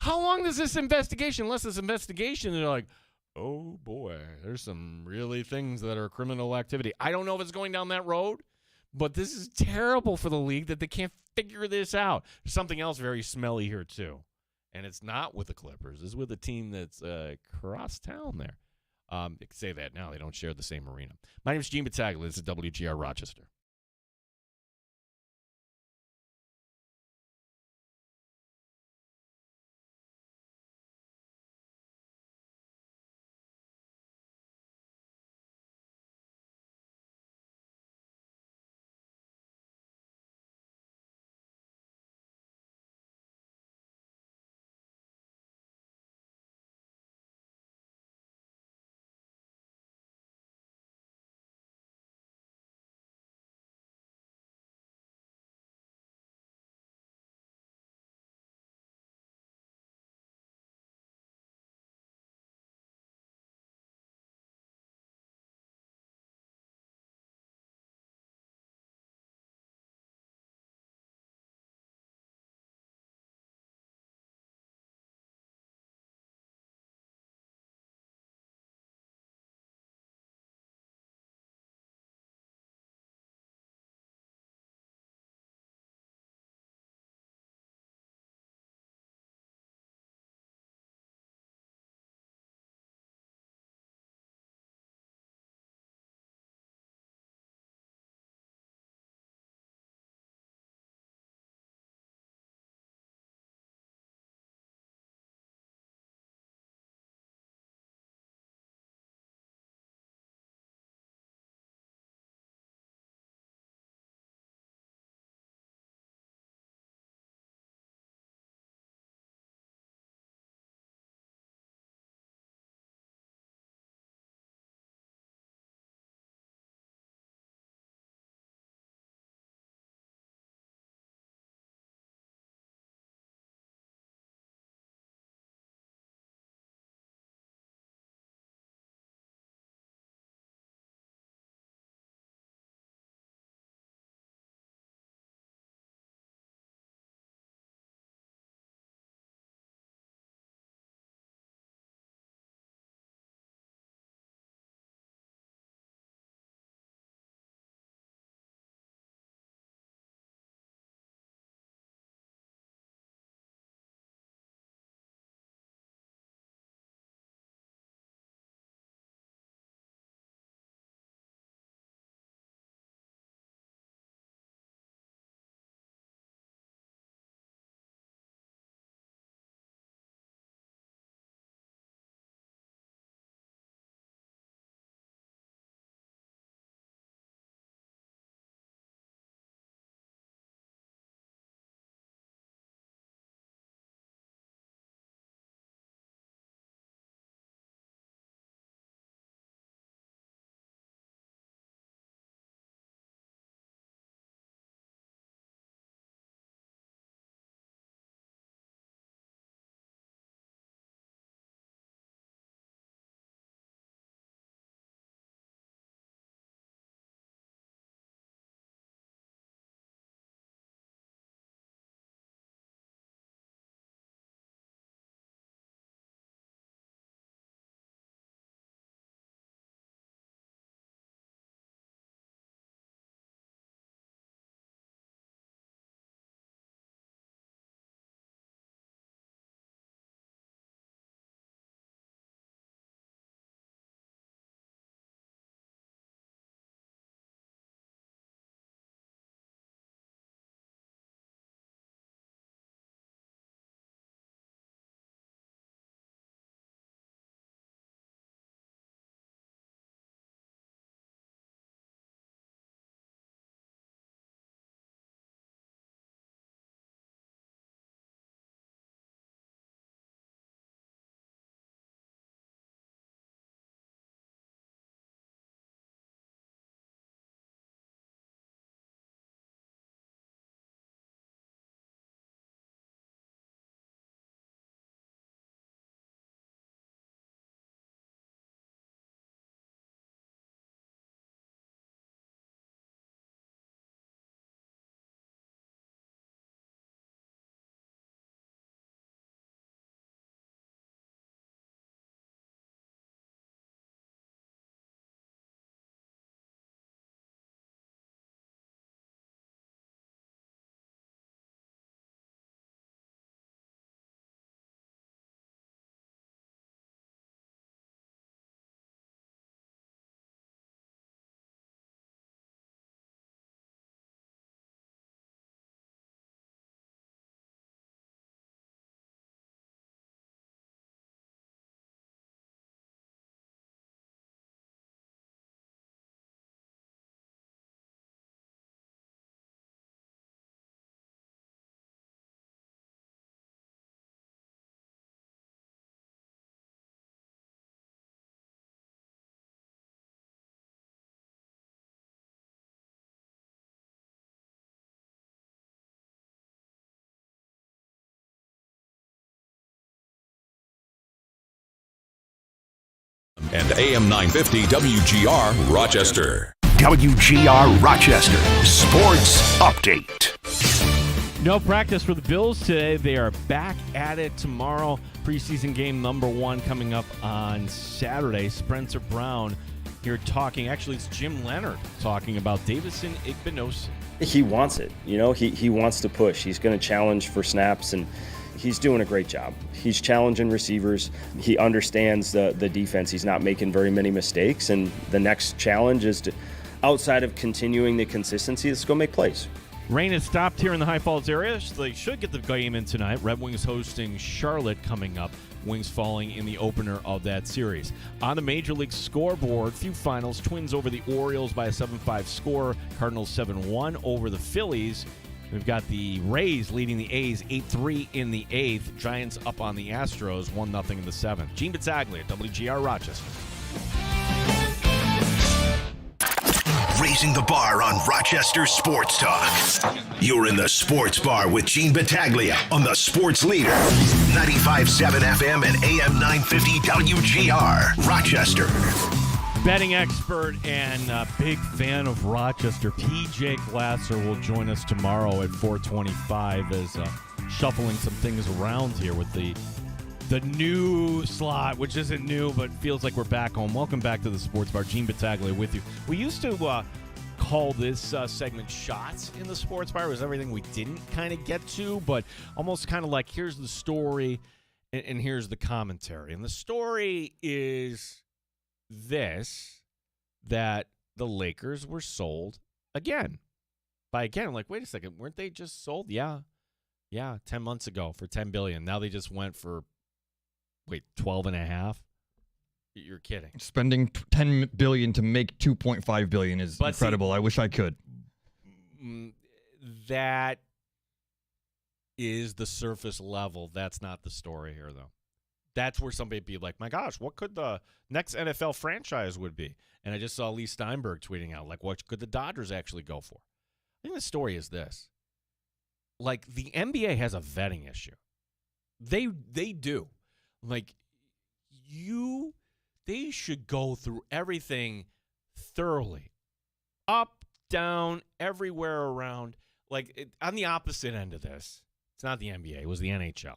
How long does this investigation? Unless this investigation, they're like, oh boy, there's some really things that are criminal activity. I don't know if it's going down that road, but this is terrible for the league that they can't figure this out. There's something else very smelly here too, and it's not with the Clippers. It's with a team that's across town there. They can say that now. They don't share the same arena. My name is Gene Battaglia. This is WGR Rochester. and AM 950 WGR Rochester. WGR Rochester Sports Update. No practice for the Bills today. They are back at it tomorrow. Preseason game number 1 coming up on Saturday. Spencer Brown here talking. Actually, it's Jim Leonard talking about Davison Igbinosun. He wants it. He wants to push. He's going to challenge for snaps, and he's doing a great job. He's challenging receivers. He understands the defense. He's not making very many mistakes, and the next challenge is to, outside of continuing the consistency, let's go make plays. Rain has stopped here in the High Falls area. They should get the game in tonight. Red Wings hosting Charlotte coming up. Wings falling in the opener of that series. On the Major League scoreboard, few finals. Twins over the Orioles by a 7-5 score. Cardinals 7-1 over the Phillies. We've got the Rays leading the A's 8-3 in the 8th. Giants up on the Astros 1-0 in the 7th. Gene Battaglia, WGR Rochester. Raising the bar on Rochester Sports Talk. You're in the Sports Bar with Gene Battaglia on the Sports Leader. 95.7 FM and AM 950 WGR Rochester. Betting expert and big fan of Rochester, PJ Glasser, will join us tomorrow at 4:25 as shuffling some things around here with the new slot, which isn't new, but feels like we're back home. Welcome back to the Sports Bar. Gene Battaglia with you. We used to call this segment Shots in the Sports Bar. It was everything we didn't kind of get to, but almost kind of like here's the story and here's the commentary. And the story is this, that the Lakers were sold again. By again, I'm like, wait a second, weren't they just sold? Yeah, 10 months ago for $10 billion. Now they just went for 12 and a half? You're kidding. Spending $10 billion to make $2.5 billion is incredible. I wish I could. That is the surface level. That's not the story here, though. That's where somebody would be like, my gosh, what could the next NFL franchise would be? And I just saw Lee Steinberg tweeting out, like, what could the Dodgers actually go for? I think the story is this. Like, the NBA has a vetting issue. They do. Like, they should go through everything thoroughly. Up, down, everywhere around. Like, on the opposite end of this, it's not the NBA, it was the NHL.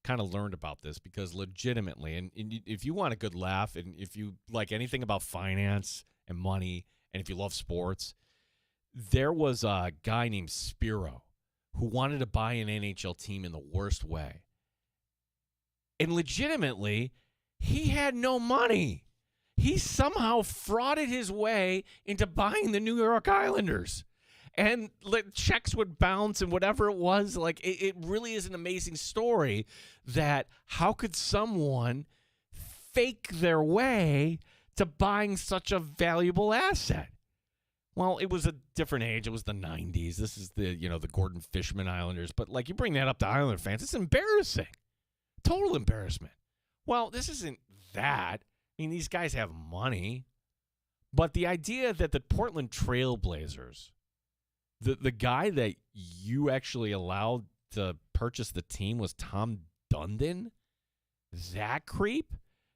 Kind of learned about this because legitimately, and if you want a good laugh, and if you like anything about finance and money, and if you love sports, there was a guy named Spiro who wanted to buy an NHL team in the worst way. And legitimately, he had no money. He somehow frauded his way into buying the New York Islanders. And checks would bounce and whatever it was. Like, it really is an amazing story that how could someone fake their way to buying such a valuable asset? Well, it was a different age. It was the 90s. This is the Gordon Fishman Islanders. But, like, you bring that up to Islander fans, it's embarrassing. Total embarrassment. Well, this isn't that. I mean, these guys have money. But the idea that the Portland Trailblazers, the guy that you actually allowed to purchase the team was Tom Dundon, that creep?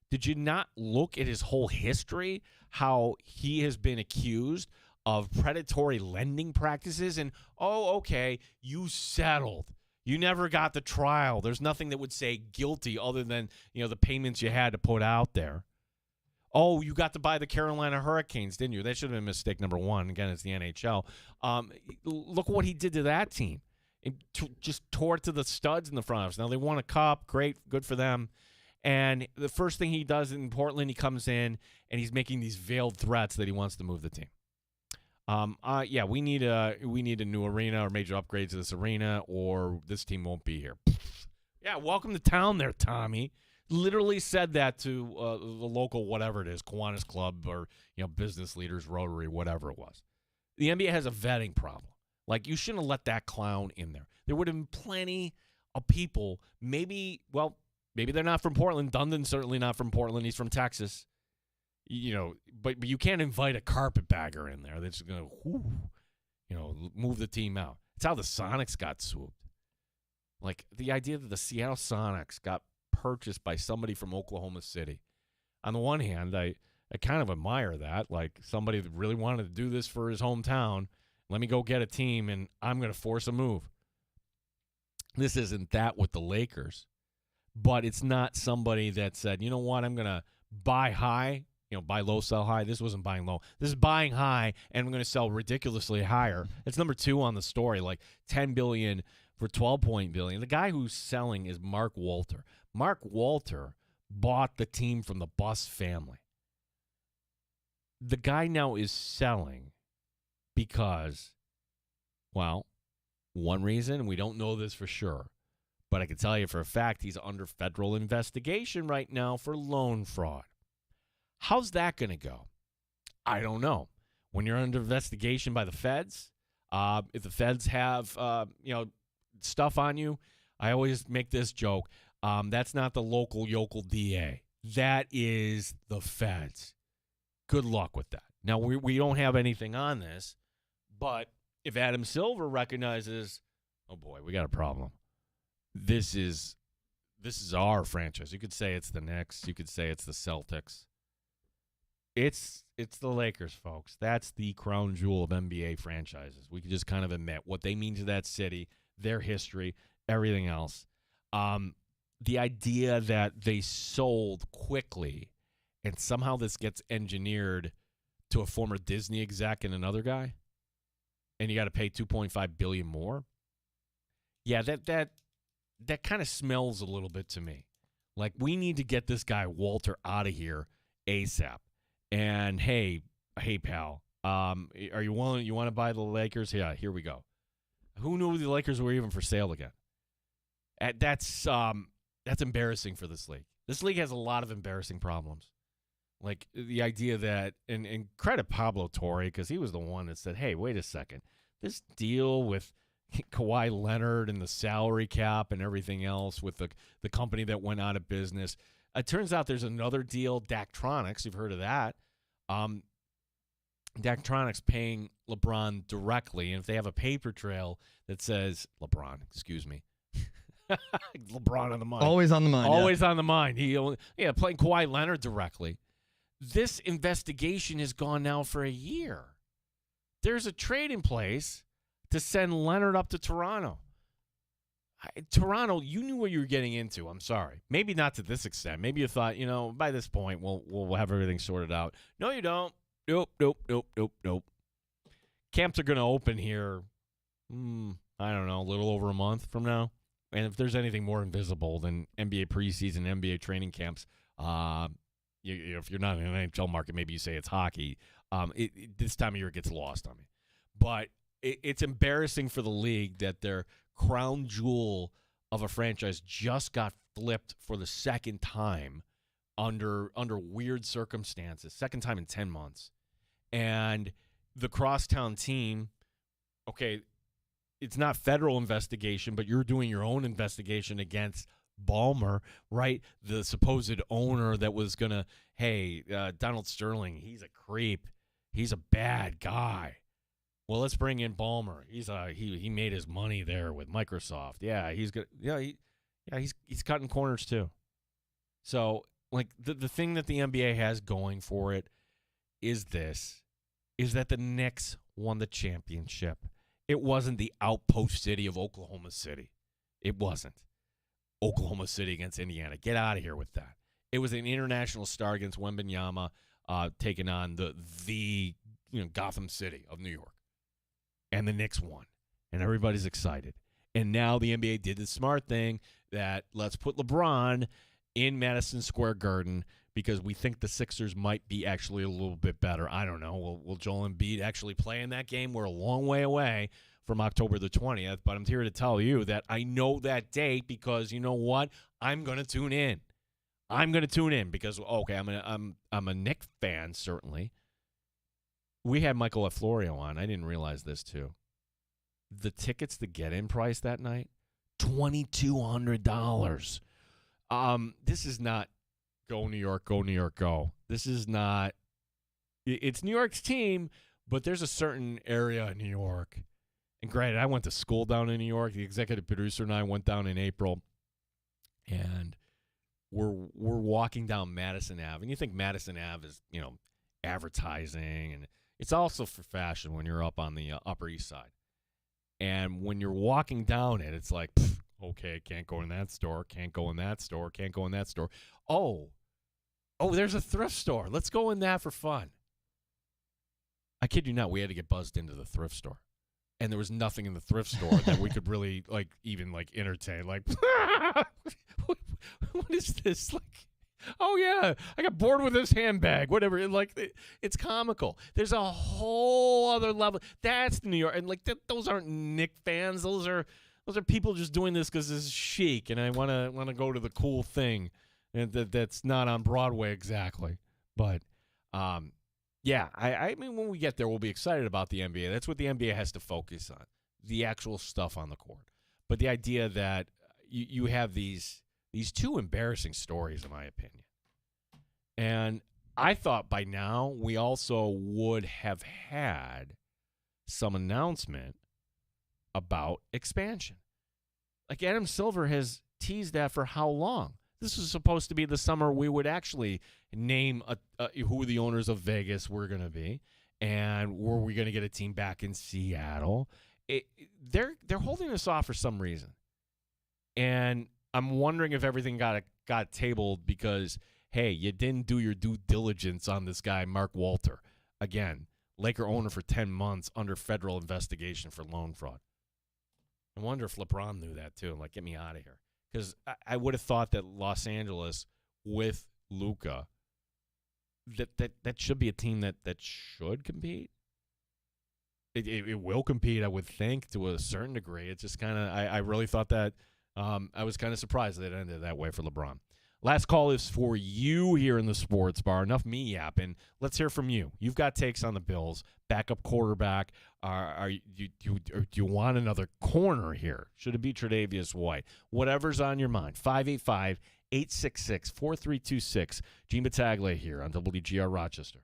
Did you not look at his whole history, how he has been accused of predatory lending practices? And, okay, you settled. You never got the trial. There's nothing that would say guilty other than, the payments you had to put out there. Oh, you got to buy the Carolina Hurricanes, didn't you? That should have been mistake number one. Again, it's the NHL. Look what he did to that team. It just tore it to the studs in the front office. Now, they won a cup. Great. Good for them. And the first thing he does in Portland, he comes in, and he's making these veiled threats that he wants to move the team. We need a new arena or major upgrades to this arena, or this team won't be here. Yeah, welcome to town there, Tommy. Literally said that to the local whatever it is, Kiwanis Club or business leaders, Rotary, whatever it was. The NBA has a vetting problem. Like, you shouldn't have let that clown in there. There would have been plenty of people. Maybe they're not from Portland. Dundon's certainly not from Portland. He's from Texas. But you can't invite a carpetbagger in there that's going to, move the team out. It's how the Sonics got swooped. Like, the idea that the Seattle Sonics got purchased by somebody from Oklahoma City. on the one hand, I kind of admire that. Like, somebody that really wanted to do this for his hometown. Let me go get a team, and I'm going to force a move. This isn't that with the Lakers. But it's not somebody that said, you know what, I'm going to buy high, buy low, sell high. This wasn't buying low. This is buying high, and I'm going to sell ridiculously higher. It's number 2 on the story, like $10 billion for $12 billion. The guy who's selling is Mark Walter. Mark Walter bought the team from the Buss family. The guy now is selling because, well, one reason, and we don't know this for sure, but I can tell you for a fact he's under federal investigation right now for loan fraud. How's that going to go? I don't know. When you're under investigation by the feds, if the feds have stuff on you, I always make this joke. That's not the local yokel DA. That is the feds. Good luck with that. Now, we don't have anything on this, but if Adam Silver recognizes, oh boy, we got a problem. This is our franchise. You could say it's the Knicks. You could say it's the Celtics. It's the Lakers, folks. That's the crown jewel of NBA franchises. We can just kind of admit what they mean to that city, their history, everything else. The idea that they sold quickly and somehow this gets engineered to a former Disney exec and another guy, and you got to pay $2.5 billion more. Yeah, that kind of smells a little bit to me. Like, we need to get this guy Walter out of here ASAP. And hey, pal, are you willing? You want to buy the Lakers? Yeah, here we go. Who knew the Lakers were even for sale again? That's embarrassing for this league. This league has a lot of embarrassing problems. Like the idea that, and credit Pablo Torre, because he was the one that said, hey, wait a second. This deal with Kawhi Leonard and the salary cap and everything else with the company that went out of business. It turns out there's another deal, Daktronics. You've heard of that. Daktronics paying LeBron directly, and if they have a paper trail that says LeBron on the mind. Always on the mind. Always on the mind. Playing Kawhi Leonard directly. This investigation has gone now for a year. There's a trade in place to send Leonard up to Toronto. Toronto, you knew what you were getting into. I'm sorry. Maybe not to this extent. Maybe you thought, by this point we'll have everything sorted out. No, you don't. Nope. Camps are going to open here, I don't know, a little over a month from now. And if there's anything more invisible than NBA preseason, NBA training camps, if you're not in an NHL market, maybe you say it's hockey. This time of year it gets lost on me. But it's embarrassing for the league that their crown jewel of a franchise just got flipped for the second time under weird circumstances, second time in 10 months. And the crosstown team, okay, it's not federal investigation, but you're doing your own investigation against Ballmer, right? The supposed owner that was going to, Donald Sterling, he's a creep. He's a bad guy. Well, let's bring in Ballmer. He made his money there with Microsoft. Yeah, he's good. Yeah, he's cutting corners too. So, like the thing that the NBA has going for it is that the Knicks won the championship. It wasn't the outpost city of Oklahoma City. It wasn't. Oklahoma City against Indiana. Get out of here with that. It was an international star against Wembanyama taking on the Gotham City of New York. And the Knicks won. And everybody's excited. And now the NBA did the smart thing that let's put LeBron in Madison Square Garden because we think the Sixers might be actually a little bit better. I don't know. Will Joel Embiid actually play in that game? We're a long way away from October the 20th, but I'm here to tell you that I know that date because you know what? I'm going to tune in. I'm going to tune in because, okay, I'm a Knicks fan, certainly. We had Michael Florio on. I didn't realize this, too. The tickets to get-in price that night, $2,200. This is not go New York, go New York, go. This is not – it's New York's team, but there's a certain area in New York. And granted, I went to school down in New York. The executive producer and I went down in April, and we're walking down Madison Ave, and you think Madison Ave is, advertising, and it's also for fashion when you're up on the Upper East Side. And when you're walking down it, it's like, okay, can't go in that store, can't go in that store, can't go in that store. Oh, there's a thrift store. Let's go in that for fun. I kid you not, we had to get buzzed into the thrift store. And there was nothing in the thrift store that we could really, even entertain. Like, what is this? Like, oh, yeah, I got bored with this handbag, whatever. It's comical. There's a whole other level. That's the New York. And, those aren't Knick fans. Those are people just doing this because this is chic, and I want to go to the cool thing and that's not on Broadway exactly. But, yeah, I mean, when we get there, we'll be excited about the NBA. That's what the NBA has to focus on, the actual stuff on the court. But the idea that you have these two embarrassing stories, in my opinion. And I thought by now we also would have had some announcement about expansion. Like Adam Silver has teased that for how long? This was supposed to be the summer we would actually name who the owners of Vegas were going to be, and were we going to get a team back in Seattle? They're holding this off for some reason, and I'm wondering if everything got tabled because, hey, you didn't do your due diligence on this guy, Mark Walter. Again, Laker owner for 10 months under federal investigation for loan fraud. I wonder if LeBron knew that too. Like, get me out of here. Because I would have thought that Los Angeles with Luka, that should be a team that should compete. It will compete, I would think, to a certain degree. It's just kind of, I really thought that, I was kind of surprised that it ended that way for LeBron. Last call is for you here in the sports bar. Enough me yapping. Let's hear from you. You've got takes on the Bills. Backup quarterback. Do you want another corner here? Should it be Tre'Davious White? Whatever's on your mind. 585-866-4326. Gene Battaglia here on WGR Rochester.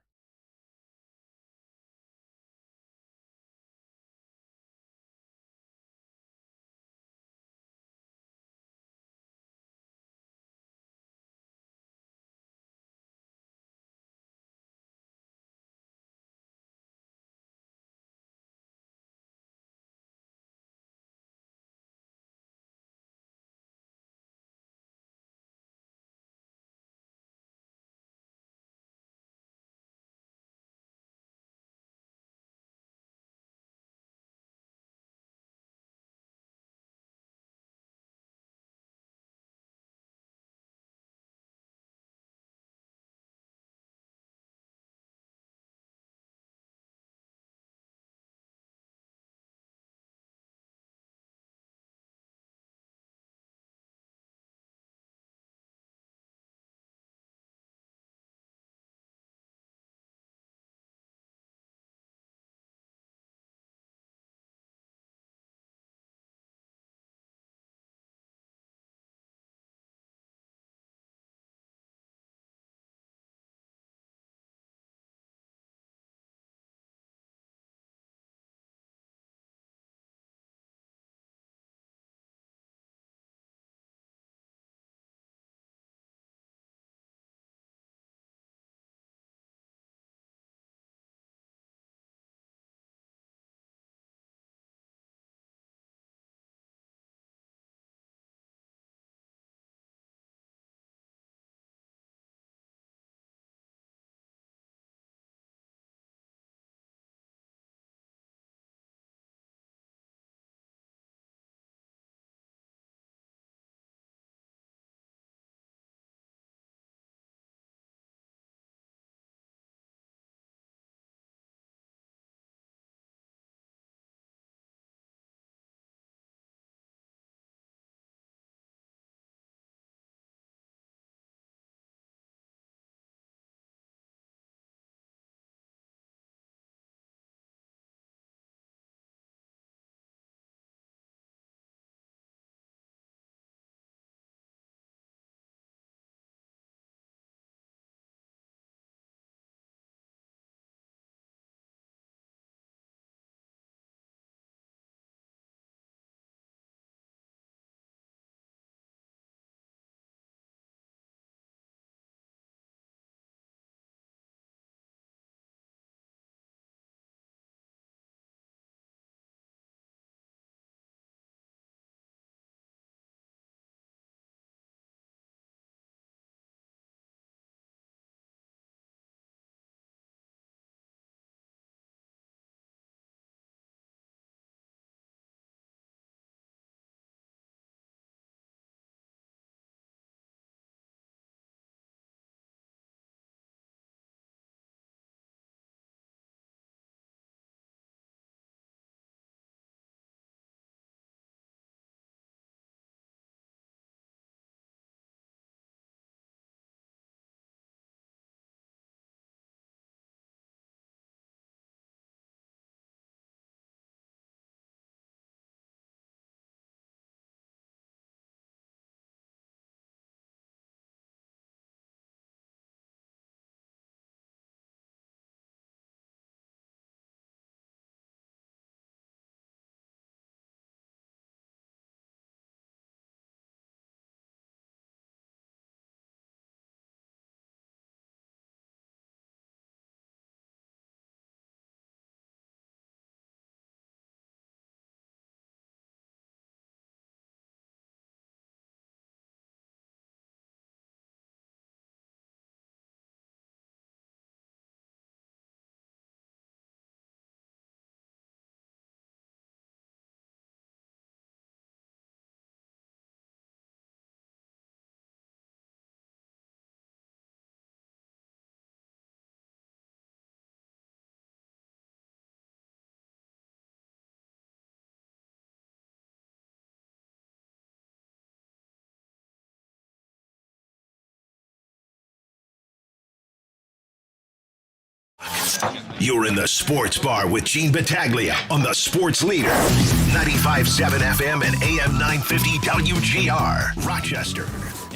You're in the Sports Bar with Gene Battaglia on the Sports Leader. 95.7 FM and AM 950 WGR, Rochester.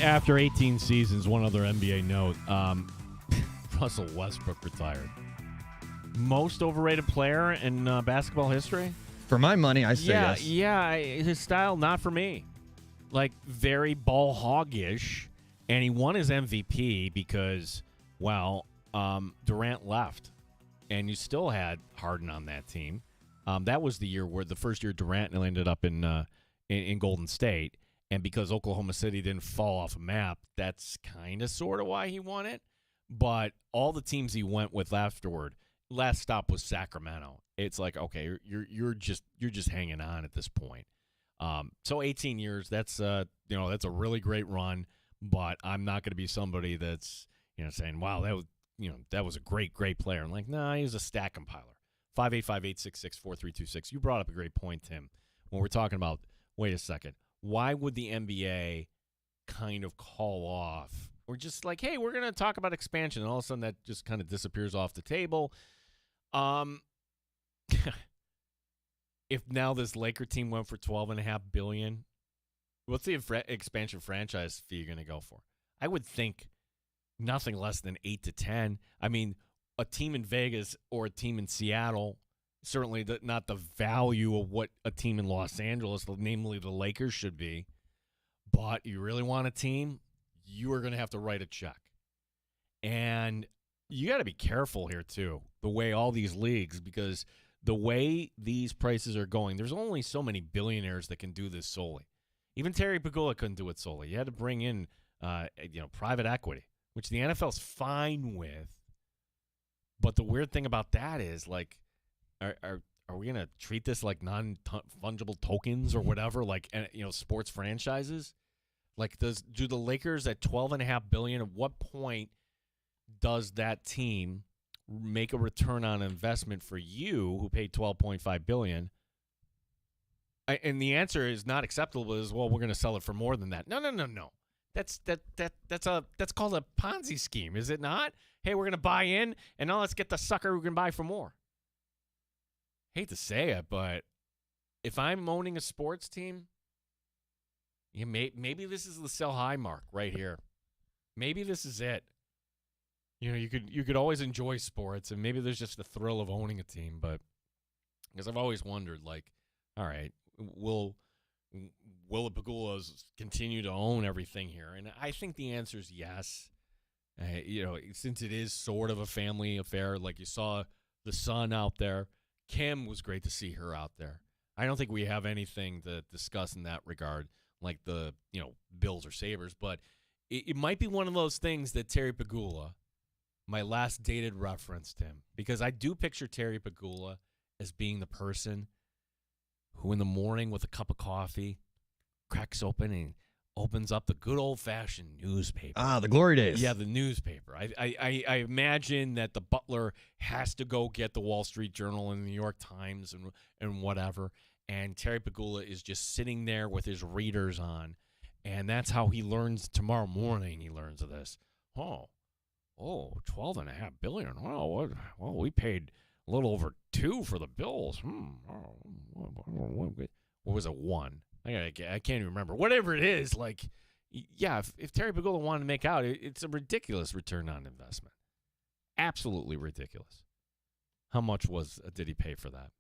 After 18 seasons, one other NBA note. Russell Westbrook retired. Most overrated player in basketball history? For my money, I say yes. Yeah, his style, not for me. Like, very ball hoggish. And he won his MVP because, well, Durant left. And you still had Harden on that team. That was the year where the first year Durant ended up in Golden State. And because Oklahoma City didn't fall off a map, that's kind of sort of why he won it. But all the teams he went with afterward, last stop was Sacramento. It's like, okay, you're just hanging on at this point. So 18 years, that's a really great run. But I'm not going to be somebody that's saying, wow, that was a great player. I'm like, nah, he was a stat compiler. 585-866-4326. You brought up a great point, Tim, when we're talking about, wait a second, why would the NBA kind of call off? We're just like, hey, we're going to talk about expansion, and all of a sudden that just kind of disappears off the table. If now this Laker team went for $12.5 billion, what's the expansion franchise fee going to go for? I would think nothing less than 8 to 10. I mean, a team in Vegas or a team in Seattle, certainly not the value of what a team in Los Angeles, namely the Lakers, should be. But you really want a team, you are going to have to write a check. And you got to be careful here, too, the way all these leagues, because the way these prices are going, there's only so many billionaires that can do this solely. Even Terry Pegula couldn't do it solely. You had to bring in, private equity, which the NFL's fine with. But the weird thing about that is, like, are we going to treat this like non-fungible tokens or whatever, like, sports franchises? Like, do the Lakers at $12.5 billion, at what point does that team make a return on investment for you, who paid $12.5 billion? And the answer is not acceptable. Is, well, we're going to sell it for more than that. No. That's called a Ponzi scheme, is it not? Hey, we're going to buy in, and now let's get the sucker who can buy for more. Hate to say it, but if I'm owning a sports team, maybe this is the sell high mark right here. Maybe this is it. You could always enjoy sports, and maybe there's just the thrill of owning a team. But because I've always wondered, like, all right, will the Pegulas continue to own everything here? And I think the answer is yes. Since it is sort of a family affair, like you saw the son out there. Kim was great to see her out there. I don't think we have anything to discuss in that regard, like the Bills or Sabres, but it might be one of those things that Terry Pegula, my last dated reference, Tim, because I do picture Terry Pegula as being the person who in the morning with a cup of coffee cracks open and opens up the good old-fashioned newspaper. Ah, the glory days. Yeah, the newspaper. I imagine that the butler has to go get the Wall Street Journal and the New York Times and whatever, and Terry Pegula is just sitting there with his readers on, and that's how he learns tomorrow morning. He learns of this. Oh, $12.5 billion. Well, we paid a little over $2 for the Bills. What was it, 1? I can't even remember. Whatever it is, like, yeah, if Terry Pegula wanted to make out, it's a ridiculous return on investment. Absolutely ridiculous. How much did he pay for that?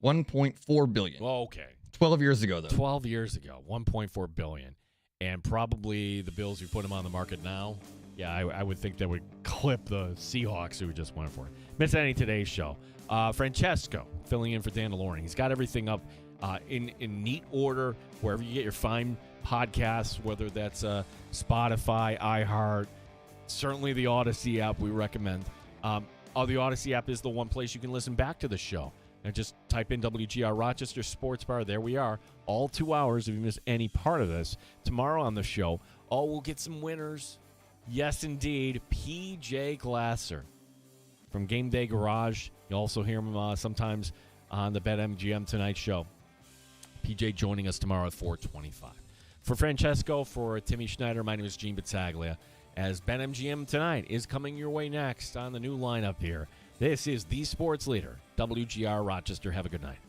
$1.4 billion. Well, okay. 12 years ago, though. 12 years ago, $1.4 billion. And probably the Bills who put him on the market now, yeah, I would think that would clip the Seahawks who just went for it. Miss any today's show. Francesco filling in for Dan DeLorean. He's got everything up in neat order wherever you get your fine podcasts, whether that's Spotify, iHeart, certainly the Odyssey app we recommend. The Odyssey app is the one place you can listen back to the show. And just type in WGR Rochester Sports Bar. There we are. All 2 hours if you miss any part of this. Tomorrow on the show, we'll get some winners. Yes, indeed. PJ Glasser from Game Day Garage. You also hear him sometimes on the BetMGM Tonight show. PJ joining us tomorrow at 4:25. For Francesco, for Timmy Schneider, my name is Gene Battaglia. As BetMGM Tonight is coming your way next on the new lineup here. This is the sports leader, WGR Rochester. Have a good night.